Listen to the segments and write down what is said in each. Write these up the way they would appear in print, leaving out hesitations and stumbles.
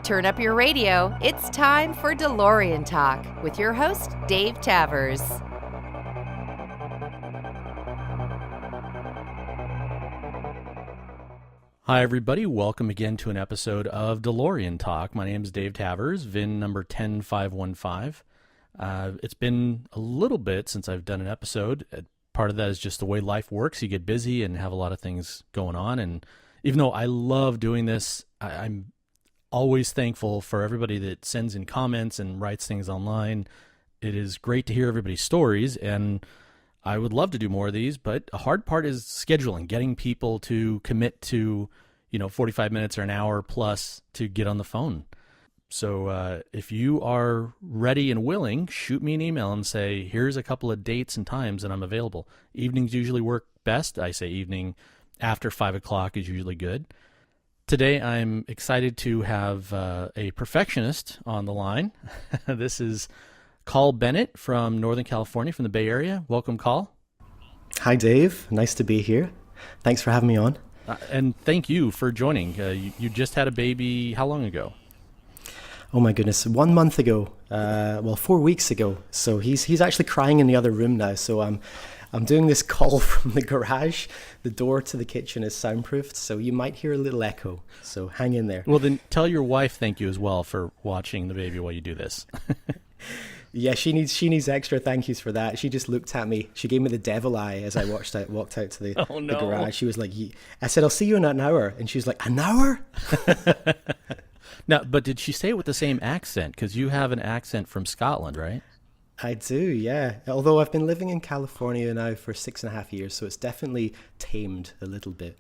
Turn up your radio. It's time for DeLorean Talk with your host, Dave Tavers. Hi, everybody. Welcome again to an episode of DeLorean Talk. My name is Dave Tavers, VIN number 10515. It's been a little bit since I've done an episode. Part of that is just the way life works. You get busy and have a lot of things going on. And even though I love doing this, I'm always thankful for everybody that sends in comments and writes things online. It is great to hear everybody's stories, and I would love to do more of these, but a hard part is scheduling, getting people to commit to, 45 minutes or an hour plus to get on the phone. So if you are ready and willing, shoot me an email and say, here's a couple of dates and times that I'm available. Evenings usually work best. I say evening after 5 o'clock is usually good. Today, I'm excited to have a perfectionist on the line. This is Carl Bennett from Northern California, from the Bay Area. Welcome, Carl. Hi, Dave. Nice to be here. Thanks for having me on. And thank you for joining. You just had a baby how long ago? Oh, my goodness. 1 month ago. 4 weeks ago. So he's actually crying in the other room now. So I'm doing this call from the garage. The door to the kitchen is soundproofed, so you might hear a little echo. So hang in there. Well, then tell your wife thank you as well for watching the baby while you do this. Yeah, she needs extra thank yous for that. She just looked at me. She gave me the devil eye as I walked out to the garage. She was like, I said, I'll see you in an hour. And she was like, an hour? Now, but did she say it with the same accent? Because you have an accent from Scotland, right? I do, yeah. Although I've been living in California now for 6.5 years, so it's definitely tamed a little bit,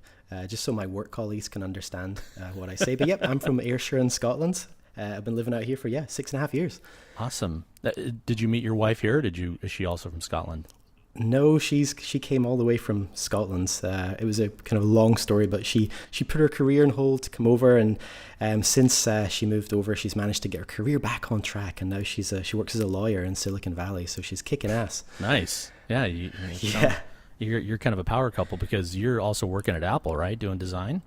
just so my work colleagues can understand what I say. But yep, I'm from Ayrshire in Scotland. I've been living out here for 6.5 years. Awesome. Did you meet your wife here? Or is she also from Scotland? No, she came all the way from Scotland. It was a kind of long story, but she put her career on hold to come over, and since she moved over, she's managed to get her career back on track, and now she works as a lawyer in Silicon Valley, so she's kicking ass. Nice. Yeah. You're kind of a power couple because you're also working at Apple, right? Doing design?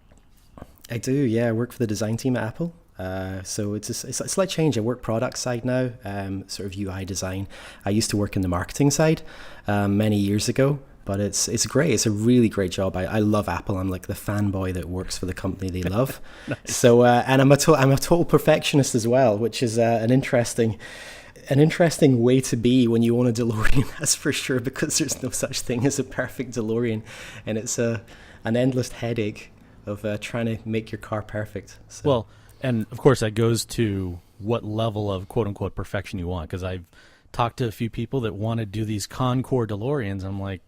I do, yeah. I work for the design team at Apple. So it's a slight change. I work product side now, sort of UI design. I used to work in the marketing side many years ago, but it's great. It's a really great job. I love Apple. I'm like the fanboy that works for the company they love. Nice. So and I'm a total perfectionist as well, which is an interesting way to be when you own a DeLorean. That's for sure, because there's no such thing as a perfect DeLorean, and it's an endless headache of trying to make your car perfect. So. Well. And, of course, that goes to what level of quote-unquote perfection you want, because I've talked to a few people that want to do these Concord DeLoreans. I'm like,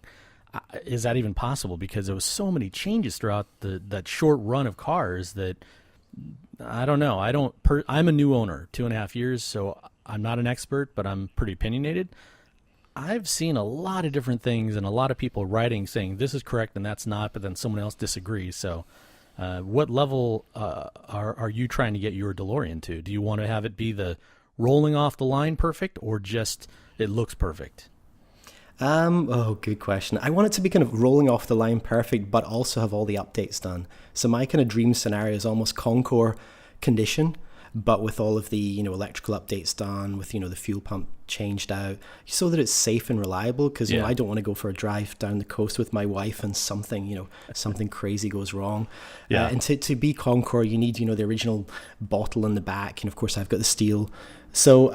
is that even possible? Because there was so many changes throughout that short run of cars that, I don't know. I'm a new owner, 2.5 years, so I'm not an expert, but I'm pretty opinionated. I've seen a lot of different things and a lot of people writing saying this is correct and that's not, but then someone else disagrees, so... what level are you trying to get your DeLorean to? Do you want to have it be the rolling off the line perfect, or just it looks perfect? Good question. I want it to be kind of rolling off the line perfect, but also have all the updates done. So my kind of dream scenario is almost Concord condition, but with all of the electrical updates done, with the fuel pump changed out, so that it's safe and reliable. Because I don't want to go for a drive down the coast with my wife and something crazy goes wrong. Yeah. And to be Concord, you need the original bottle in the back, and of course I've got the steel. So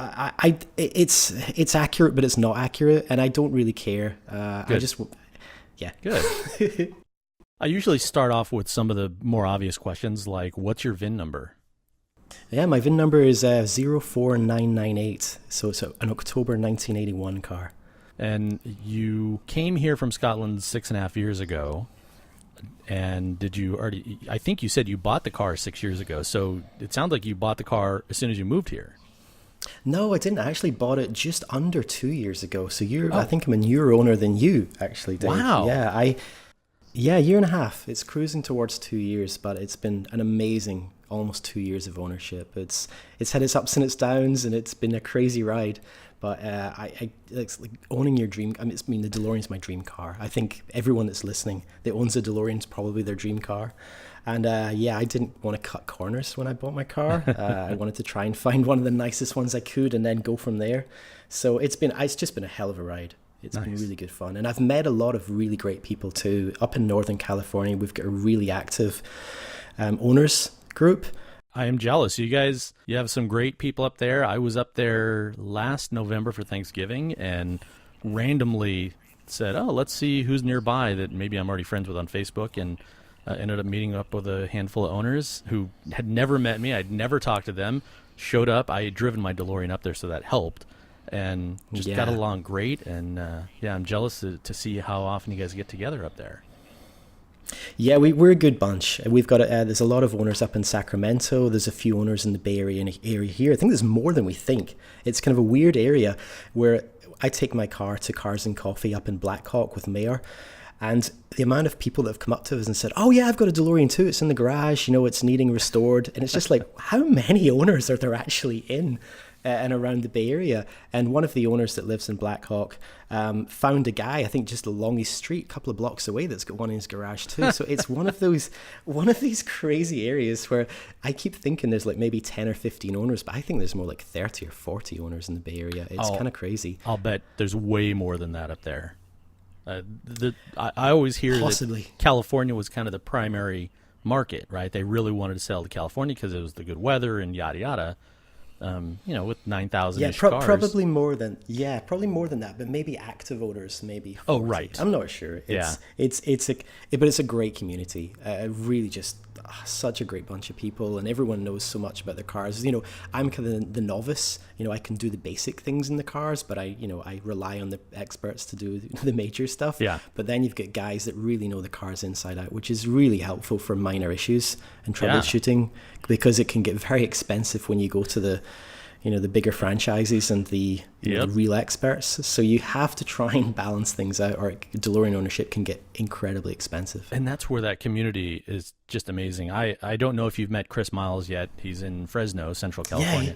it's accurate, but it's not accurate, and I don't really care. Good. I usually start off with some of the more obvious questions, like what's your VIN number? Yeah, my VIN number is 04998, so it's an October 1981 car. And you came here from Scotland 6.5 years ago, and I think you said you bought the car 6 years ago, so it sounds like you bought the car as soon as you moved here. No, I didn't. I actually bought it just under 2 years ago, so I think I'm a newer owner than you, actually, Dave. Wow. Yeah, a year and a half. It's cruising towards 2 years, but it's been an amazing almost 2 years of ownership. It's had its ups and its downs, and it's been a crazy ride. But it's like owning your dream. The DeLorean's my dream car. I think everyone that's listening that owns a DeLorean is probably their dream car. And yeah, I didn't want to cut corners when I bought my car. I wanted to try and find one of the nicest ones I could and then go from there. So it's just been a hell of a ride. It's been really good fun. And I've met a lot of really great people too. Up in Northern California, we've got a really active owners group. I am jealous. You guys, you have some great people up there. I was up there last November for Thanksgiving and randomly said, oh, let's see who's nearby that maybe I'm already friends with on Facebook, and ended up meeting up with a handful of owners who had never met me. I'd never talked to them. Showed up. I had driven my DeLorean up there, so that helped. And just got along great. And I'm jealous to see how often you guys get together up there. Yeah, we're a good bunch. We've got there's a lot of owners up in Sacramento. There's a few owners in the Bay Area here. I think there's more than we think. It's kind of a weird area where I take my car to Cars and Coffee up in Black Hawk with Mayor, and the amount of people that have come up to us and said, oh yeah, I've got a DeLorean too. It's in the garage. It's needing restored. And it's just like, how many owners are there actually in and around the Bay Area? And one of the owners that lives in Black Hawk found a guy, I think just along his street, a couple of blocks away, that's got one in his garage too. So it's one of these crazy areas where I keep thinking there's like maybe 10 or 15 owners, but I think there's more like 30 or 40 owners in the Bay Area. It's kind of crazy. I'll bet there's way more than that up there. I always hear Possibly. that California was kind of the primary market, right? They really wanted to sell to California because it was the good weather and yada yada. With 9,000 cars. Probably more than that, but maybe active owners, maybe 40. Oh, right. I'm not sure. But it's a great community. Really just such a great bunch of people, and everyone knows so much about their cars. I'm kind of the novice. I can do the basic things in the cars, but I rely on the experts to do the major stuff. Yeah. But then you've got guys that really know the cars inside out, which is really helpful for minor issues and troubleshooting, because it can get very expensive when you go to the bigger franchises and the real experts. So you have to try and balance things out, or DeLorean ownership can get incredibly expensive. And that's where that community is just amazing. I don't know if you've met Chris Miles yet. He's in Fresno, Central California.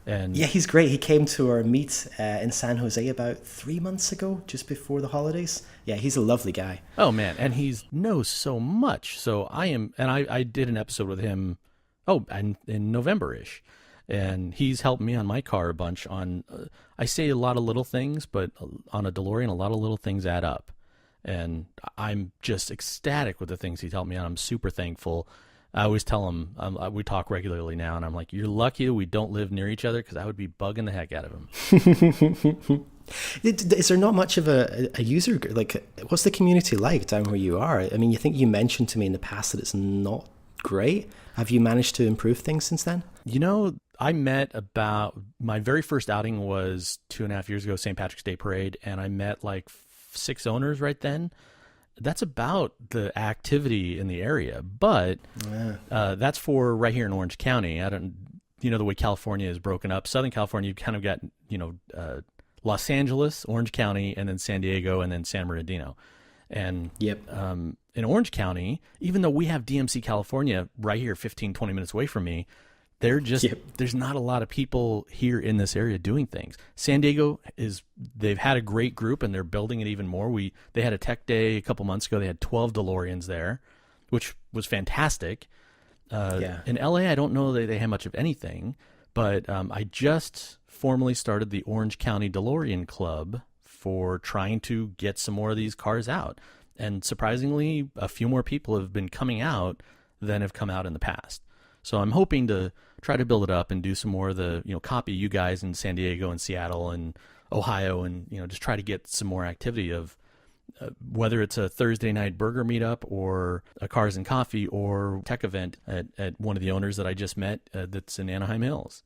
Yeah, he's great. He came to our meet in San Jose about 3 months ago, just before the holidays. Yeah, he's a lovely guy. Oh, man. And he knows so much. So I did an episode with him, in November-ish. And he's helped me on my car a bunch on, I say a lot of little things, but on a DeLorean, a lot of little things add up. And I'm just ecstatic with the things he's helped me on. I'm super thankful. I always tell him, we talk regularly now, and I'm like, you're lucky we don't live near each other, because I would be bugging the heck out of him. Is there not much of a user, like, what's the community like down where you are? I mean, you mentioned to me in the past that it's not great. Have you managed to improve things since then? I met my very first outing was 2.5 years ago, St. Patrick's Day Parade, and I met like 6 owners right then. That's about the activity in the area, but that's for right here in Orange County. I don't, the way California is broken up. Southern California, you've kind of got, Los Angeles, Orange County, and then San Diego, and then San Bernardino. And in Orange County, even though we have DMC California right here 15, 20 minutes away from me, there's not a lot of people here in this area doing things. San Diego they've had a great group, and they're building it even more. They had a tech day a couple months ago. They had 12 DeLoreans there, which was fantastic. In LA, I don't know that they had much of anything, but I just formally started the Orange County DeLorean Club for trying to get some more of these cars out. And surprisingly, a few more people have been coming out than have come out in the past. So I'm hoping to try to build it up and do some more of the, copy you guys in San Diego and Seattle and Ohio, and, just try to get some more activity of whether it's a Thursday night burger meetup or a Cars and Coffee or tech event at one of the owners that I just met that's in Anaheim Hills.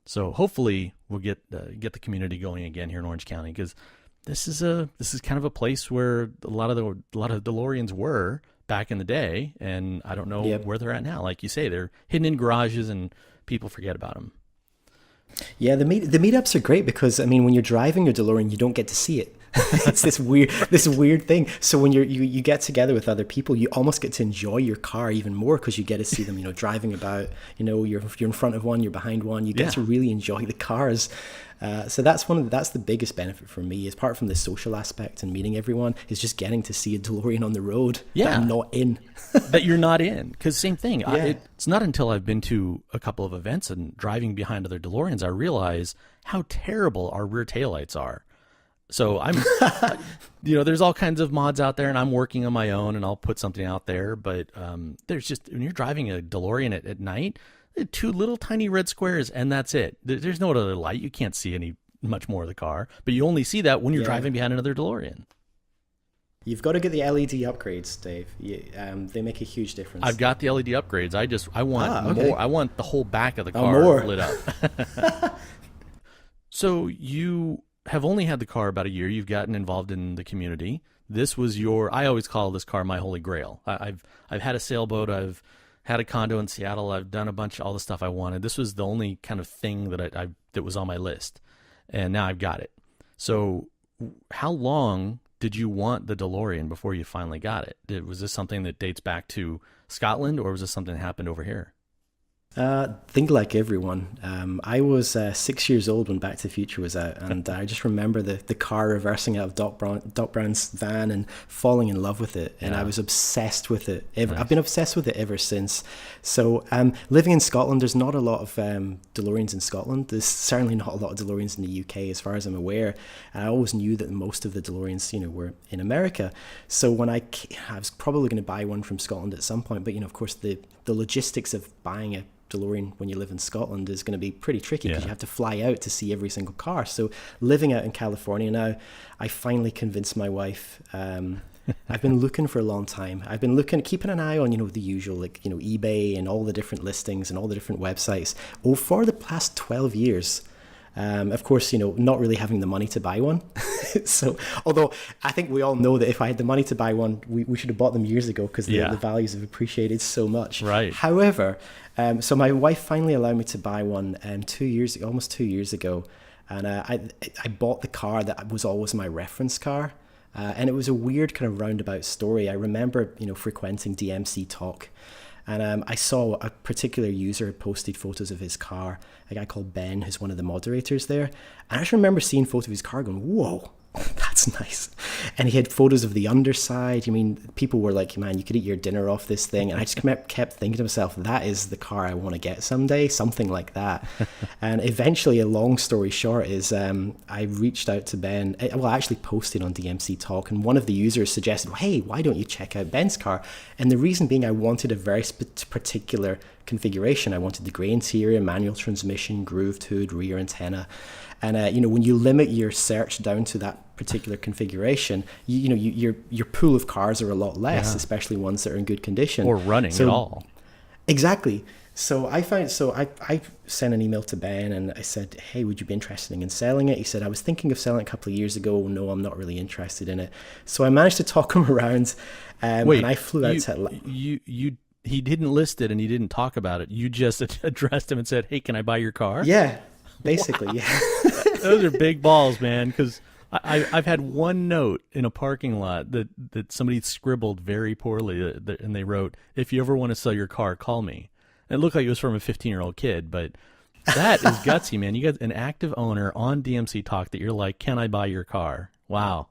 So hopefully we'll get the community going again here in Orange County, because this is kind of a place where a lot of DeLoreans were back in the day, and I don't know where they're at now. Like you say, they're hidden in garages and people forget about them. Yeah, the meetups are great because, when you're driving your DeLorean, you don't get to see it. It's this weird thing. So when you get together with other people, you almost get to enjoy your car even more because you get to see them, driving about. You're in front of one, you're behind one. You get to really enjoy the cars. So that's the biggest benefit for me, apart from the social aspect and meeting everyone, is just getting to see a DeLorean on the road that I'm not in. That you're not in. Because same thing. It's not until I've been to a couple of events and driving behind other DeLoreans, I realize how terrible our rear taillights are. So I'm, there's all kinds of mods out there, and I'm working on my own, and I'll put something out there. But there's just, when you're driving a DeLorean at night, two little tiny red squares, and that's it. There's no other light. You can't see any much more of the car, but you only see that when you're driving behind another DeLorean. You've got to get the LED upgrades, Dave. They make a huge difference. I've got the LED upgrades. I want more. I want the whole back of the car lit up. So you have only had the car about a year. You've gotten involved in the community. This was I always call this car my holy grail. I've had a sailboat. I've had a condo in Seattle. I've done all the stuff I wanted. This was the only kind of thing that that was on my list, and now I've got it. So how long did you want the DeLorean before you finally got it? Was this something that dates back to Scotland, or was this something that happened over here? Think like everyone. I was 6 years old when Back to the Future was out, and I just remember the car reversing out of Doc Brown's van and falling in love with it, and I was obsessed with it. Nice. I've been obsessed with it ever since. So living in Scotland, there's not a lot of DeLoreans in Scotland. There's certainly not a lot of DeLoreans in the UK, as far as I'm aware. And I always knew that most of the DeLoreans, were in America. So when I was probably going to buy one from Scotland at some point, but of course the logistics of buying a DeLorean when you live in Scotland is going to be pretty tricky because you have to fly out to see every single car. So living out in California now, I finally convinced my wife. I've been looking for a long time. I've been keeping an eye on, the usual, eBay and all the different listings and all the different websites for the past 12 years. Of course, not really having the money to buy one. So, although I think we all know that if I had the money to buy one, we should have bought them years ago because the values have appreciated so much. Right. However, so my wife finally allowed me to buy one almost 2 years ago. And I bought the car that was always my reference car. And it was a weird kind of roundabout story. I remember, frequenting DMC Talk. And I saw a particular user posted photos of his car, a guy called Ben, who's one of the moderators there. And I just remember seeing photos of his car going, whoa, that's nice. And he had photos of the underside. People were like, man, you could eat your dinner off this thing. And I just kept thinking to myself, that is the car I want to get someday, something like that. And eventually, a long story short is I reached out to Ben. I actually posted on DMC Talk, and one of the users suggested, well, hey, why don't you check out Ben's car? And the reason being, I wanted a very particular configuration. I wanted the grey interior, manual transmission, grooved hood, rear antenna. And when you limit your search down to that particular configuration, your pool of cars are a lot less, especially ones that are in good condition or running at all. Exactly. So I sent an email to Ben and I said, hey, would you be interested in selling it? He said, I was thinking of selling it a couple of years ago. No, I'm not really interested in it. So I managed to talk him around. Wait, and I flew out to he didn't list it and he didn't talk about it. You just addressed him and said, hey, can I buy your car? Yeah, basically, yeah. Those are big balls, man, because I've had one note in a parking lot that somebody scribbled very poorly, and they wrote, if you ever want to sell your car, call me. And it looked like it was from a 15-year-old kid, but that is gutsy, man. You got an active owner on DMC Talk that you're like, can I buy your car? Wow.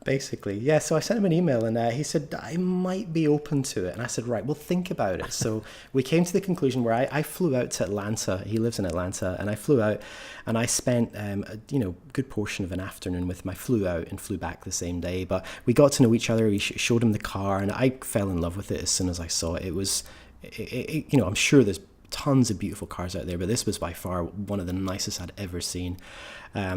Basically, yeah. So I sent him an email and he said, I might be open to it. And I said, right, well, think about it. So we came to the conclusion where I flew out to Atlanta. He lives in Atlanta. And I flew out and I spent, a good portion of an afternoon with him. I flew out and flew back the same day. But we got to know each other. We showed him the car and I fell in love with it as soon as I saw it. It was, I'm sure there's tons of beautiful cars out there, but this was by far one of the nicest I'd ever seen.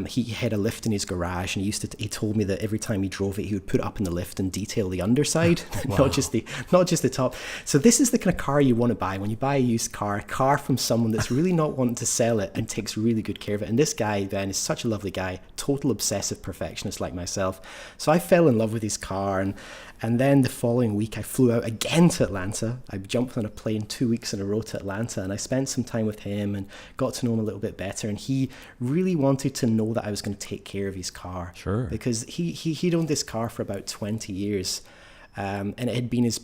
He had a lift in his garage, and he told me that every time he drove it, he would put up in the lift and detail the underside, wow. not just the top. So this is the kind of car you want to buy when you buy a used car, a car from someone that's really not wanting to sell it and takes really good care of it. And this guy, Ben, is such a lovely guy, total obsessive perfectionist like myself. So I fell in love with his car, and then the following week, I flew out again to Atlanta. I jumped on a plane 2 weeks in a row to Atlanta, and I spent some time with him and got to know him a little bit better. And he really wanted to know that I was going to take care of his car. Sure. Because he'd owned this car for about 20 years, and it had been his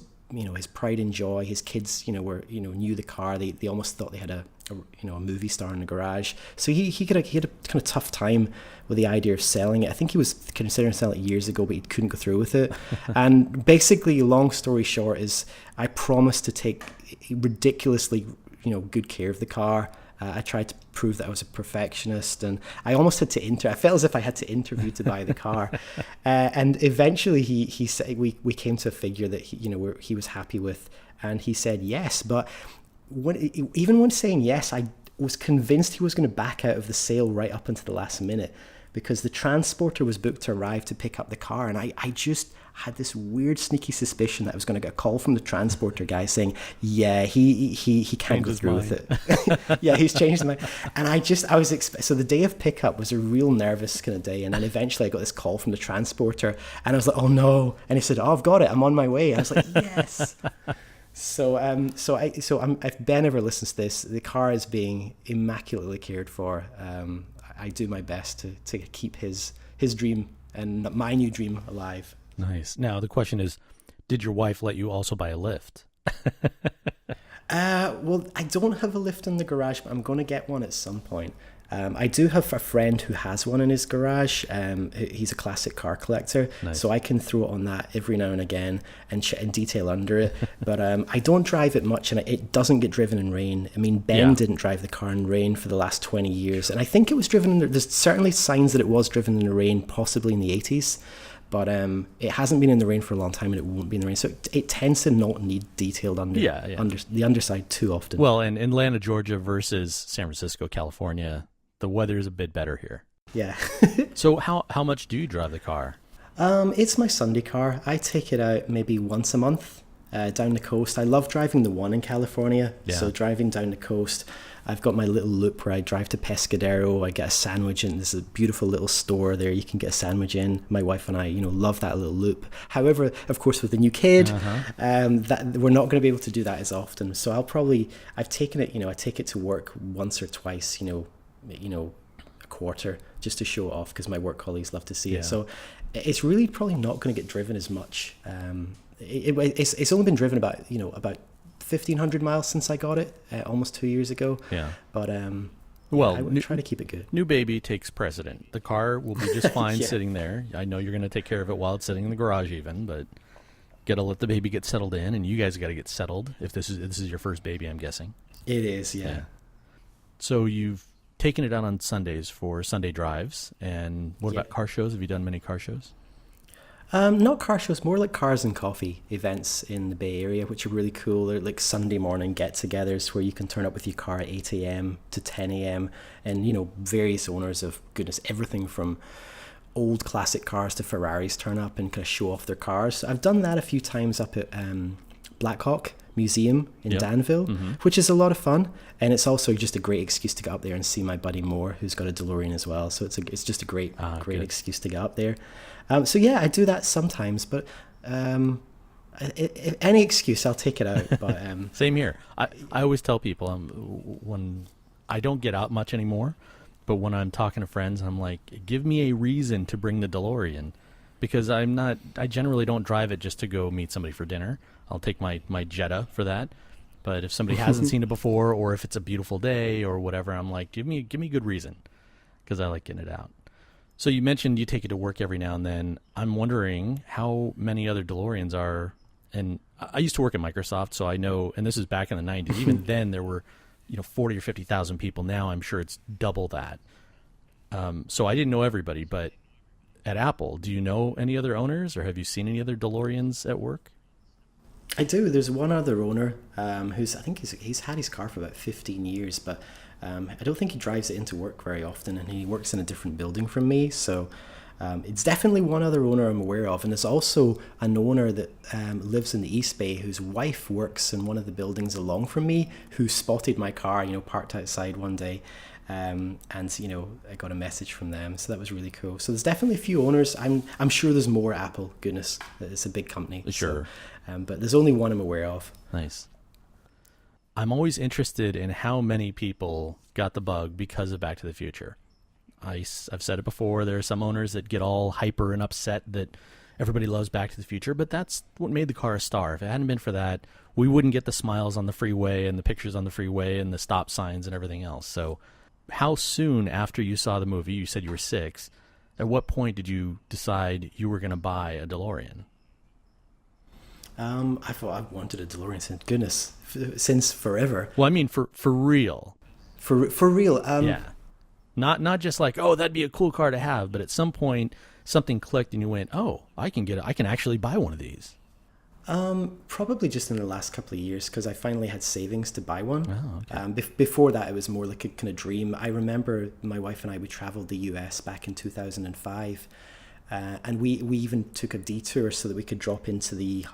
pride and joy. His kids, knew the car. They almost thought they had a movie star in the garage. So he had a kind of tough time with the idea of selling it. I think he was considering selling it years ago, but he couldn't go through with it. And basically, long story short, is I promised to take ridiculously, good care of the car. I tried to prove that I was a perfectionist, and I almost had to I felt as if I had to interview to buy the car. And eventually he said, we came to a figure that he was happy with, and he said yes. But even when saying yes, I was convinced he was going to back out of the sale right up until the last minute, because the transporter was booked to arrive to pick up the car, and I just had this weird sneaky suspicion that I was going to get a call from the transporter guy saying, yeah, he can't go through with it. Yeah, he's changed his mind. And so the day of pickup was a real nervous kind of day, and then eventually I got this call from the transporter, and I was like, oh no. And he said, oh, I've got it, I'm on my way. I was like, yes. So if Ben ever listens to this, the car is being immaculately cared for. I do my best to keep his dream and my new dream alive. Nice. Now the question is, did your wife let you also buy a lift? Well, I don't have a lift in the garage, but I'm going to get one at some point. I do have a friend who has one in his garage. He's a classic car collector, nice. So I can throw it on that every now and again and detail under it. But I don't drive it much, and it doesn't get driven in rain. I mean, Ben didn't drive the car in rain for the last 20 years, and I think it was driven there's certainly signs that it was driven in the rain, possibly in the 80s. But it hasn't been in the rain for a long time, and it won't be in the rain. So it tends to not need detailed under the underside too often. Well, in Atlanta, Georgia versus San Francisco, California, the weather is a bit better here. Yeah. So how much do you drive the car? It's my Sunday car. I take it out maybe once a month down the coast. I love driving the one in California. Yeah. So driving down the coast, I've got my little loop where I drive to Pescadero. I get a sandwich in. There's a beautiful little store there. You can get a sandwich in. My wife and I, love that little loop. However, of course, with the new kid, that we're not going to be able to do that as often. So I've taken it, I take it to work once or twice, a quarter, just to show it off, because my work colleagues love to see it. So it's really probably not going to get driven as much. It's only been driven about 1,500 miles since I got it, almost 2 years ago. Yeah. But I would try to keep it good. New baby takes precedent. The car will be just fine sitting there. I know you're going to take care of it while it's sitting in the garage even, but got to let the baby get settled in, and you guys got to get settled if this is your first baby, I'm guessing. It is, yeah. So you've taken it out on Sundays for Sunday drives, and what about car shows? Have you done many car shows? Not car shows, more like cars and coffee events in the Bay Area, which are really cool. They're like Sunday morning get-togethers where you can turn up with your car at 8 a.m. to 10 a.m. and, various owners of, everything from old classic cars to Ferraris turn up and kind of show off their cars. I've done that a few times up at Blackhawk Museum in Danville, which is a lot of fun, and it's also just a great excuse to get up there and see my buddy Moore, who's got a DeLorean as well. So it's just a great excuse to get up there. So yeah, I do that sometimes, but any excuse, I'll take it out. But same here. I always tell people when I don't get out much anymore, but when I'm talking to friends, I'm like, give me a reason to bring the DeLorean, because I generally don't drive it just to go meet somebody for dinner. I'll take my Jetta for that. But if somebody hasn't seen it before, or if it's a beautiful day or whatever, I'm like, give me a good reason, because I like getting it out. So you mentioned you take it to work every now and then. I'm wondering how many other DeLoreans are, and I used to work at Microsoft, so I know, and this is back in the 90s, even then there were 40 or 50,000 people. Now I'm sure it's double that. So I didn't know everybody, but at Apple, do you know any other owners, or have you seen any other DeLoreans at work? I do. There's one other owner who's, I think he's had his car for about 15 years, but I don't think he drives it into work very often, and he works in a different building from me. So it's definitely one other owner I'm aware of. And there's also an owner that lives in the East Bay whose wife works in one of the buildings along from me, who spotted my car, parked outside one day. And I got a message from them, so that was really cool. So there's definitely a few owners. I'm sure there's more Apple. Goodness, it's a big company. Sure. So, but there's only one I'm aware of. Nice. I'm always interested in how many people got the bug because of Back to the Future. I've said it before. There are some owners that get all hyper and upset that everybody loves Back to the Future, but that's what made the car a star. If it hadn't been for that, we wouldn't get the smiles on the freeway and the pictures on the freeway and the stop signs and everything else. So how soon after you saw the movie, you said you were 6, at what point did you decide you were going to buy a DeLorean? I thought I wanted a DeLorean since forever. Well, I mean, for real. For real. Yeah. Not just like, oh, that'd be a cool car to have, but at some point something clicked and you went, oh, I can actually buy one of these. Probably just in the last couple of years, because I finally had savings to buy one. Oh, okay. Before that, it was more like a kind of dream. I remember my wife and I, we traveled the US back in 2005, and we even took a detour so that we could drop into the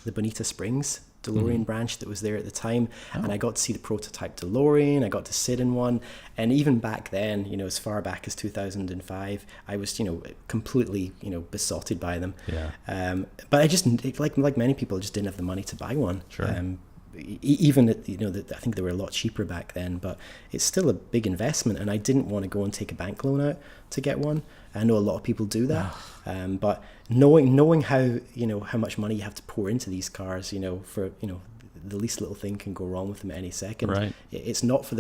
Bonita Springs DeLorean branch that was there at the time. And I got to see the prototype DeLorean. I got to sit in one. And even back then, as far back as 2005, I was, completely, besotted by them. Yeah. But I just, like many people, just didn't have the money to buy one. Sure. Even at, I think they were a lot cheaper back then, but it's still a big investment, and I didn't want to go and take a bank loan out to get one. I know a lot of people do that, but knowing how how much money you have to pour into these cars, for the least little thing can go wrong with them at any second. Right. It's not for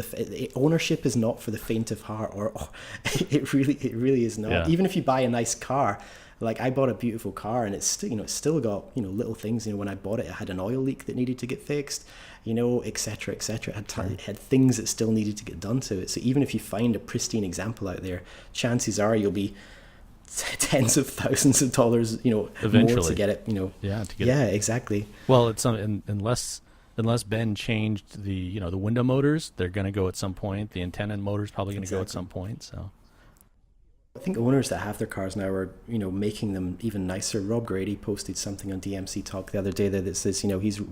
ownership is not for the faint of heart, or it really is not. Yeah. Even if you buy a nice car. Like, I bought a beautiful car, and it's still got little things. When I bought it, it had an oil leak that needed to get fixed, et cetera, et cetera. It had things that still needed to get done to it. So even if you find a pristine example out there, chances are you'll be tens of thousands of dollars, eventually more to get it. Exactly. Well, it's unless Ben changed the the window motors, they're going to go at some point. The antenna motor's probably going to go at some point. So. I think owners that have their cars now are, making them even nicer. Rob Grady posted something on DMC Talk the other day that says, he's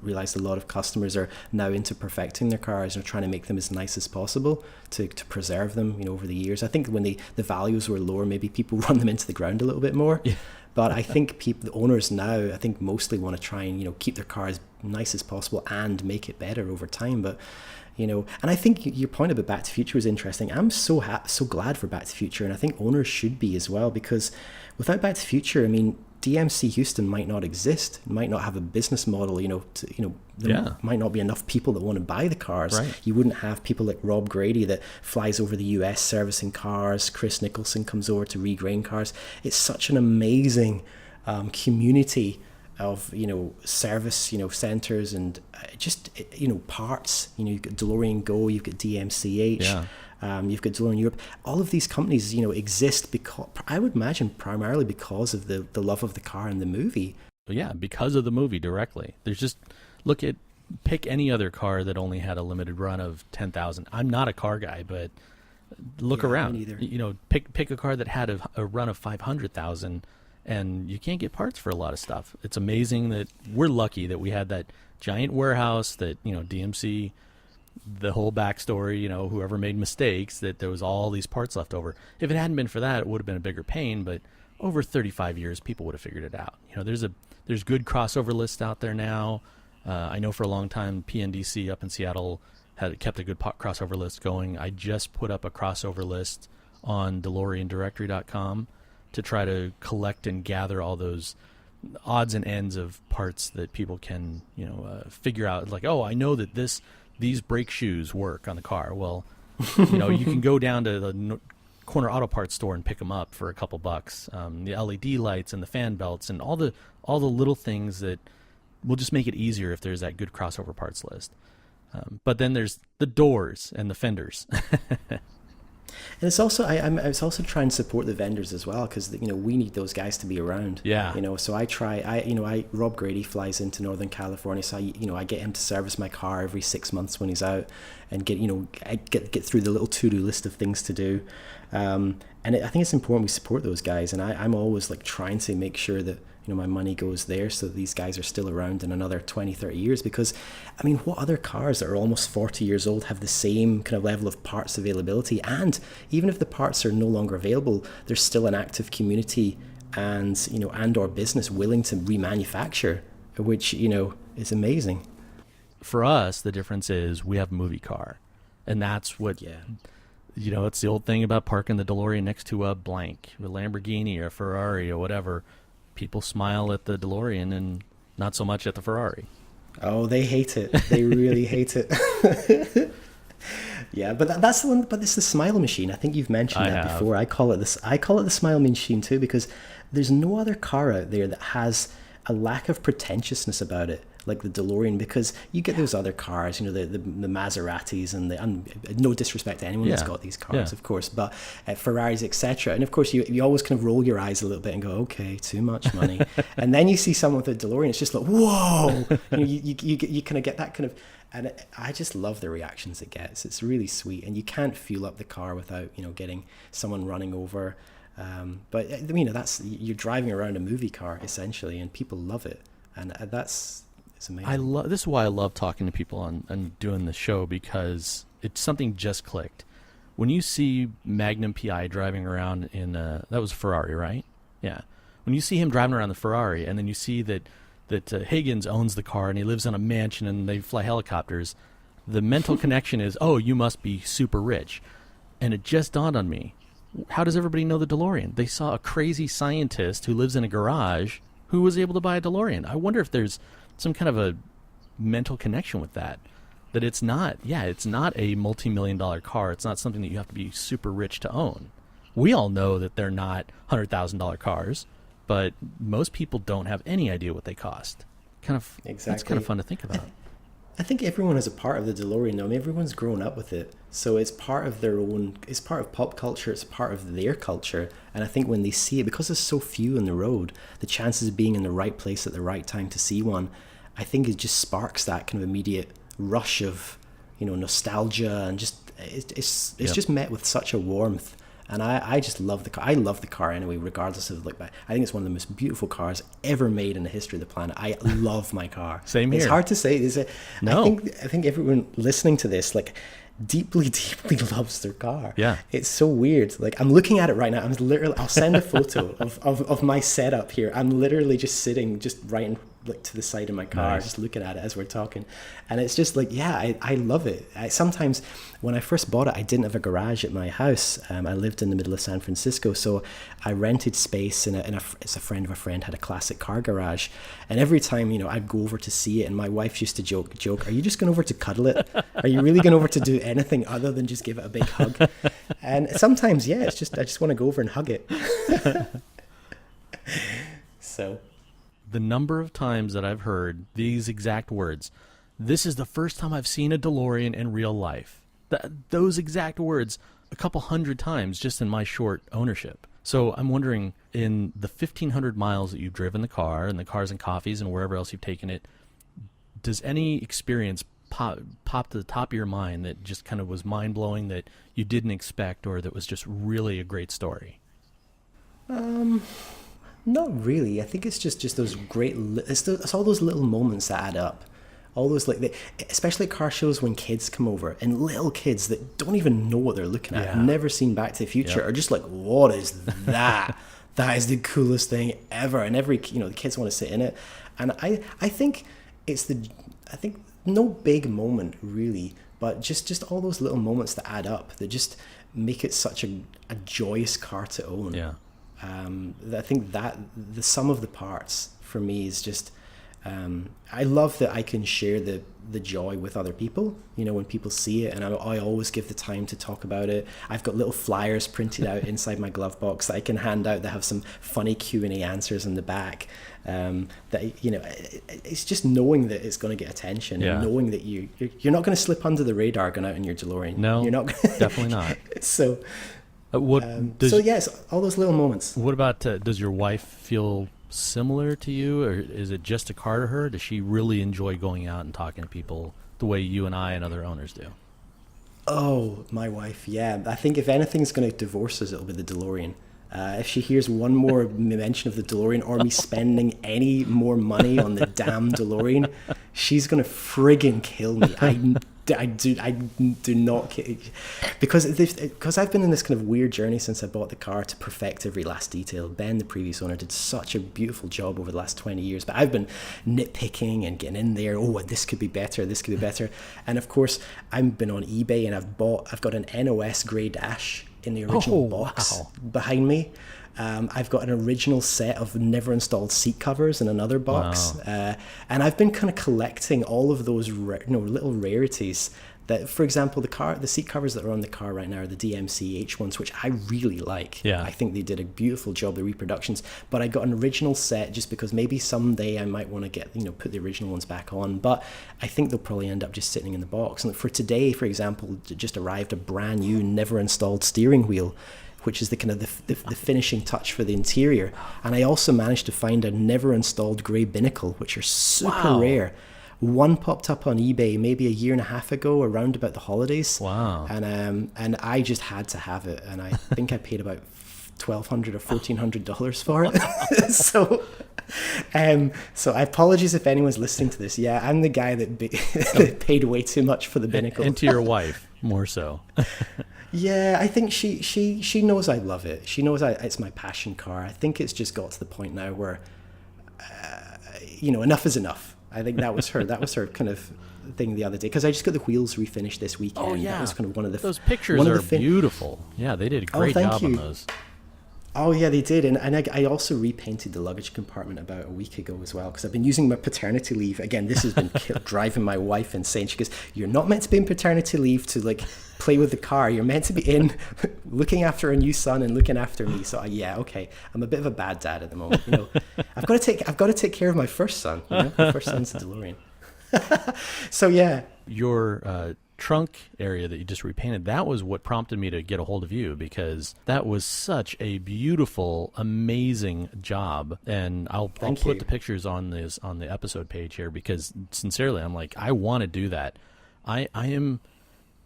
realized a lot of customers are now into perfecting their cars and trying to make them as nice as possible to preserve them, over the years. I think when the values were lower, maybe people run them into the ground a little bit more. Yeah. But I think the owners now, I think mostly want to try and, keep their cars nice as possible and make it better over time. But and I think your point about Back to the Future is interesting. I'm so glad for Back to the Future, and I think owners should be as well, because without Back to the Future, I mean, DMC Houston might not exist, might not have a business model, there might not be enough people that want to buy the cars. Right. You wouldn't have people like Rob Grady that flies over the US servicing cars. Chris Nicholson comes over to regrain cars. It's such an amazing community of service centers and just parts. You've got DeLorean Go, you've got DMCH, you've got DeLorean Europe. All of these companies exist because, I would imagine, primarily because of the love of the car in the movie. Yeah, because of the movie directly. There's just pick any other car that only had a limited run of 10,000. I'm not a car guy, but look around. Pick a car that had a run of 500,000. And you can't get parts for a lot of stuff. It's amazing that we're lucky that we had that giant warehouse that, DMC, the whole backstory, whoever made mistakes, that there was all these parts left over. If it hadn't been for that, it would have been a bigger pain, but over 35 years, people would have figured it out. There's good crossover lists out there now. I know for a long time, PNDC up in Seattle had kept a good crossover list going. I just put up a crossover list on DeLoreanDirectory.com to try to collect and gather all those odds and ends of parts that people can, figure out. Like, oh, I know that these brake shoes work on the car. Well, you can go down to the corner auto parts store and pick them up for a couple bucks. The LED lights and the fan belts and all the little things that will just make it easier if there's that good crossover parts list. But then there's the doors and the fenders. And it's also I was also trying to support the vendors as well, because we need those guys to be around. Yeah. So Rob Grady flies into Northern California, so I get him to service my car every 6 months when he's out, and get through the little to-do list of things to do. And I think it's important we support those guys, and I'm always trying to make sure that my money goes there so that these guys are still around in another 20, 30 years. Because, I mean, what other cars that are almost 40 years old have the same kind of level of parts availability? And even if the parts are no longer available, there's still an active community and or business willing to remanufacture, which, is amazing. For us, the difference is we have a movie car. And that's what... It's the old thing about parking the DeLorean next to a blank, a Lamborghini or a Ferrari or whatever. People smile at the DeLorean and not so much at the Ferrari. Oh, they hate it. They really hate it. Yeah, but that's the one. But it's the smile machine. I think you've mentioned that before. I call it this. I call it the smile machine too, because there's no other car out there that has a lack of pretentiousness about it, like the DeLorean. Because you get those other cars, the Maseratis and no disrespect to anyone that's got these cars, of course, but Ferraris, etc. And of course, you always kind of roll your eyes a little bit and go, okay, too much money. And then you see someone with a DeLorean, it's just like, whoa! You kind of get that kind of. And I just love the reactions it gets. It's really sweet, and you can't fuel up the car without getting someone running over. But you're driving around a movie car essentially, and people love it, and it's amazing. This is why I love talking to people and doing the show, because it's something just clicked. When you see Magnum PI driving around in that was Ferrari, right? Yeah. When you see him driving around the Ferrari, and then you see that Higgins owns the car and he lives in a mansion and they fly helicopters, the mental connection is, oh, you must be super rich. And it just dawned on me, how does everybody know the DeLorean? They saw a crazy scientist who lives in a garage who was able to buy a DeLorean. I wonder if there's some kind of a mental connection with that it's not a multi-million-dollar car. It's not something that you have to be super rich to own. We all know that they're not $100,000 cars, but most people don't have any idea what they cost. Exactly. That's kind of fun to think about. I think everyone is a part of the DeLorean. I mean, everyone's grown up with it, so it's part of their own. It's part of pop culture. It's part of their culture. And I think when they see it, because there's so few on the road, the chances of being in the right place at the right time to see one, I think it just sparks that kind of immediate rush of, nostalgia, and just it's just met with such a warmth. And I just love the car. I love the car anyway, regardless of I think it's one of the most beautiful cars ever made in the history of the planet. I love my car. Same here. It's hard to say. No. I think everyone listening to this deeply, deeply loves their car. Yeah. It's so weird. I'm looking at it right now. I'll send a photo of my setup here. I'm literally just sitting right in to the side of my car, just looking at it as we're talking, and it's just I love it. Sometimes when I first bought it, I didn't have a garage at my house. I lived in the middle of San Francisco, so I rented space it's a friend of a friend had a classic car garage, and every time I'd go over to see it, and my wife used to joke, are you just going over to cuddle it? Are you really going over to do anything other than just give it a big hug? And sometimes it's just I just want to go over and hug it. So the number of times that I've heard these exact words, this is the first time I've seen a DeLorean in real life. Those exact words a couple hundred times just in my short ownership. So I'm wondering, in the 1,500 miles that you've driven the car, and the Cars and Coffees and wherever else you've taken it, does any experience pop to the top of your mind that just kind of was mind-blowing, that you didn't expect, or that was just really a great story? Not really. I think it's just those great. It's all those little moments that add up. All those especially at car shows when kids come over, and little kids that don't even know what they're looking at, have never seen Back to the Future, are just like, what is that? That is the coolest thing ever. And the kids want to sit in it. And I think I think no big moment really, but just all those little moments that add up that just make it such a joyous car to own. Yeah. I think that the sum of the parts for me is just I love that I can share the joy with other people, when people see it, and I always give the time to talk about it. I've got little flyers printed out inside my glove box that I can hand out that have some funny Q&A answers in the back. It's just knowing that it's going to get attention, and knowing that you're not going to slip under the radar going out in your DeLorean. No, you're not. Definitely not. So. Yes, all those little moments. What about, does your wife feel similar to you, or is it just a car to her? Does she really enjoy going out and talking to people the way you and I and other owners do? Oh, my wife, yeah. I think if anything's going to divorce us, it'll be the DeLorean. If she hears one more mention of the DeLorean, or me spending any more money on the damn DeLorean, she's gonna friggin' kill me. I do not kid, because I've been in this kind of weird journey since I bought the car to perfect every last detail. Ben, the previous owner, did such a beautiful job over the last 20 years, but I've been nitpicking and getting in there. Oh, this could be better. This could be better. And of course, I've been on eBay and I've got an NOS grey dash in the original box behind me. I've got an original set of never installed seat covers in another box. Wow. And I've been kind of collecting all of those little rarities that, for example, the seat covers that are on the car right now are the DMC-H ones, which I really like. Yeah. I think they did a beautiful job, the reproductions. But I got an original set just because maybe someday I might want to get, put the original ones back on. But I think they'll probably end up just sitting in the box. And for today, for example, just arrived a brand new, never installed steering wheel, which is the kind of the finishing touch for the interior. And I also managed to find a never installed grey binnacle, which are super rare. One popped up on eBay maybe a year and a half ago, around about the holidays. Wow! And I just had to have it, and I think I paid about $1,200 or $1,400 for it. So I apologies if anyone's listening to this. Yeah, I'm the guy that paid way too much for the binnacle. And to your wife, more so. Yeah, I think she knows I love it. She knows it's my passion car. I think it's just got to the point now where, enough is enough. I think that was her kind of thing the other day, because I just got the wheels refinished this weekend. Oh yeah, that was kind of one of the those pictures are beautiful. Yeah, they did a great job on those. Oh yeah, they did, and I also repainted the luggage compartment about a week ago as well, because I've been using my paternity leave. Again, this has been driving my wife insane. She goes, "You're not meant to be in paternity leave to play with the car. You're meant to be in looking after a new son and looking after me." So yeah, okay, I'm a bit of a bad dad at the moment. I've got to take care of my first son. My first son's a DeLorean. So yeah, your trunk area that you just repainted, that was what prompted me to get a hold of you, because that was such a beautiful, amazing job. And I'll put the pictures on the episode page here, because sincerely, I'm like, I want to do that. I'm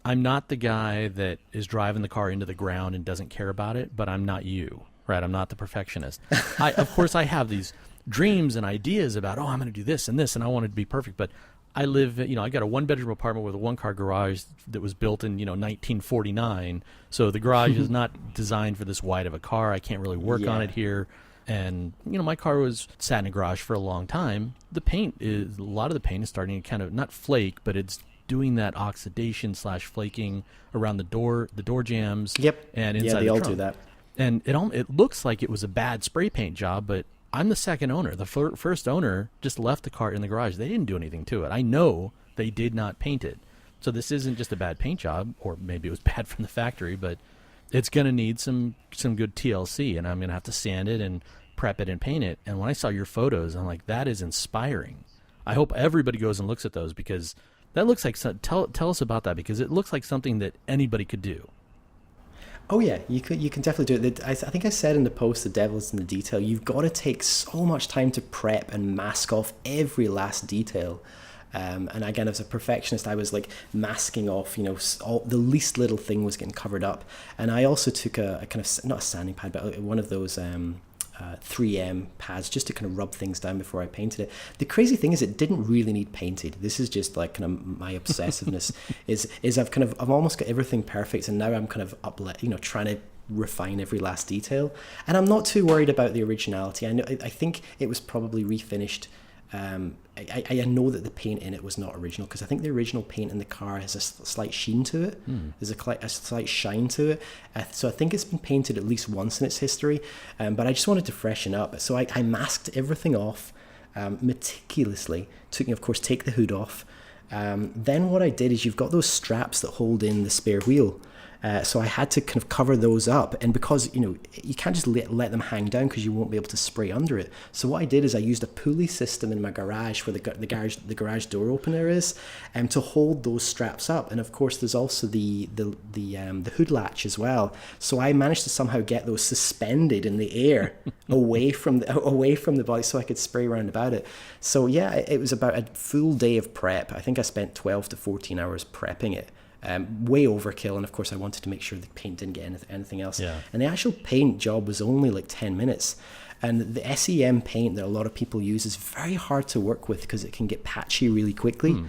not the guy that is driving the car into the ground and doesn't care about it, but I'm not you, right? I'm not the perfectionist. Of course, I have these dreams and ideas about, I'm going to do this and this, and I want it to be perfect, but I live, I got a one-bedroom apartment with a one-car garage that was built in, 1949. So the garage is not designed for this wide of a car. I can't really work on it here. And, my car was sat in a garage for a long time. A lot of the paint is starting to kind of, not flake, but it's doing that oxidation / flaking around the door jambs. Yep. And inside they the all trunk. do that. And it looks like it was a bad spray paint job, but I'm the second owner. The first owner just left the car in the garage. They didn't do anything to it. I know they did not paint it. So this isn't just a bad paint job, or maybe it was bad from the factory, but it's going to need some good TLC, and I'm going to have to sand it and prep it and paint it. And when I saw your photos, I'm like, that is inspiring. I hope everybody goes and looks at those, because that looks like, tell us about that, because it looks like something that anybody could do. Oh yeah, you can definitely do it. I think I said in the post, the devil's in the detail. You've got to take so much time to prep and mask off every last detail. And again, as a perfectionist, I was masking off, all the least little thing was getting covered up. And I also took a kind of, not a sanding pad, but one of those 3M pads, just to kind of rub things down before I painted it. The crazy thing is, it didn't really need painted. This is just kind of my obsessiveness. is I've almost got everything perfect, and now I'm kind of trying to refine every last detail. And I'm not too worried about the originality. I think it was probably refinished. I know that the paint in it was not original, because I think the original paint in the car has a slight sheen to it. There's a slight shine to it. So I think it's been painted at least once in its history. But I just wanted to freshen up. So I masked everything off meticulously. Of course, take the hood off. Then what I did is, you've got those straps that hold in the spare wheel. So I had to kind of cover those up, and because you can't just let them hang down, because you won't be able to spray under it. So what I did is I used a pulley system in my garage, where the garage door opener is, to hold those straps up. And of course, there's also the hood latch as well. So I managed to somehow get those suspended in the air away from the body, so I could spray around about it. So yeah, it was about a full day of prep. I think I spent 12 to 14 hours prepping it. Way overkill, and of course I wanted to make sure the paint didn't get anything else. Yeah. And the actual paint job was only 10 minutes. And the SEM paint that a lot of people use is very hard to work with because it can get patchy really quickly.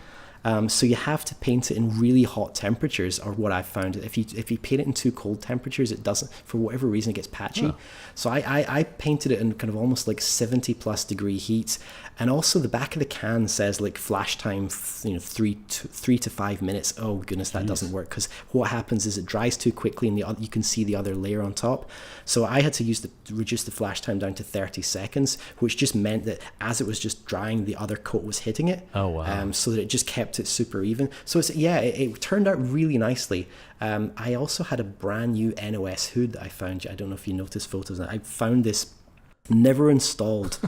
So you have to paint it in really hot temperatures, or what I've found. If you paint it in too cold temperatures, it doesn't, for whatever reason, it gets patchy. Oh. So I painted it in kind of almost like 70 plus degree heat. And also the back of the can says like flash time, 3 to 5 minutes. Oh goodness, that doesn't work, because what happens is it dries too quickly and you can see the other layer on top. So I had to reduce the flash time down to 30 seconds, which just meant that as it was just drying, the other coat was hitting it. Oh wow! So that it just kept it super even. So it turned out really nicely. I also had a brand new NOS hood that I found. I don't know if you noticed photos. I found this never installed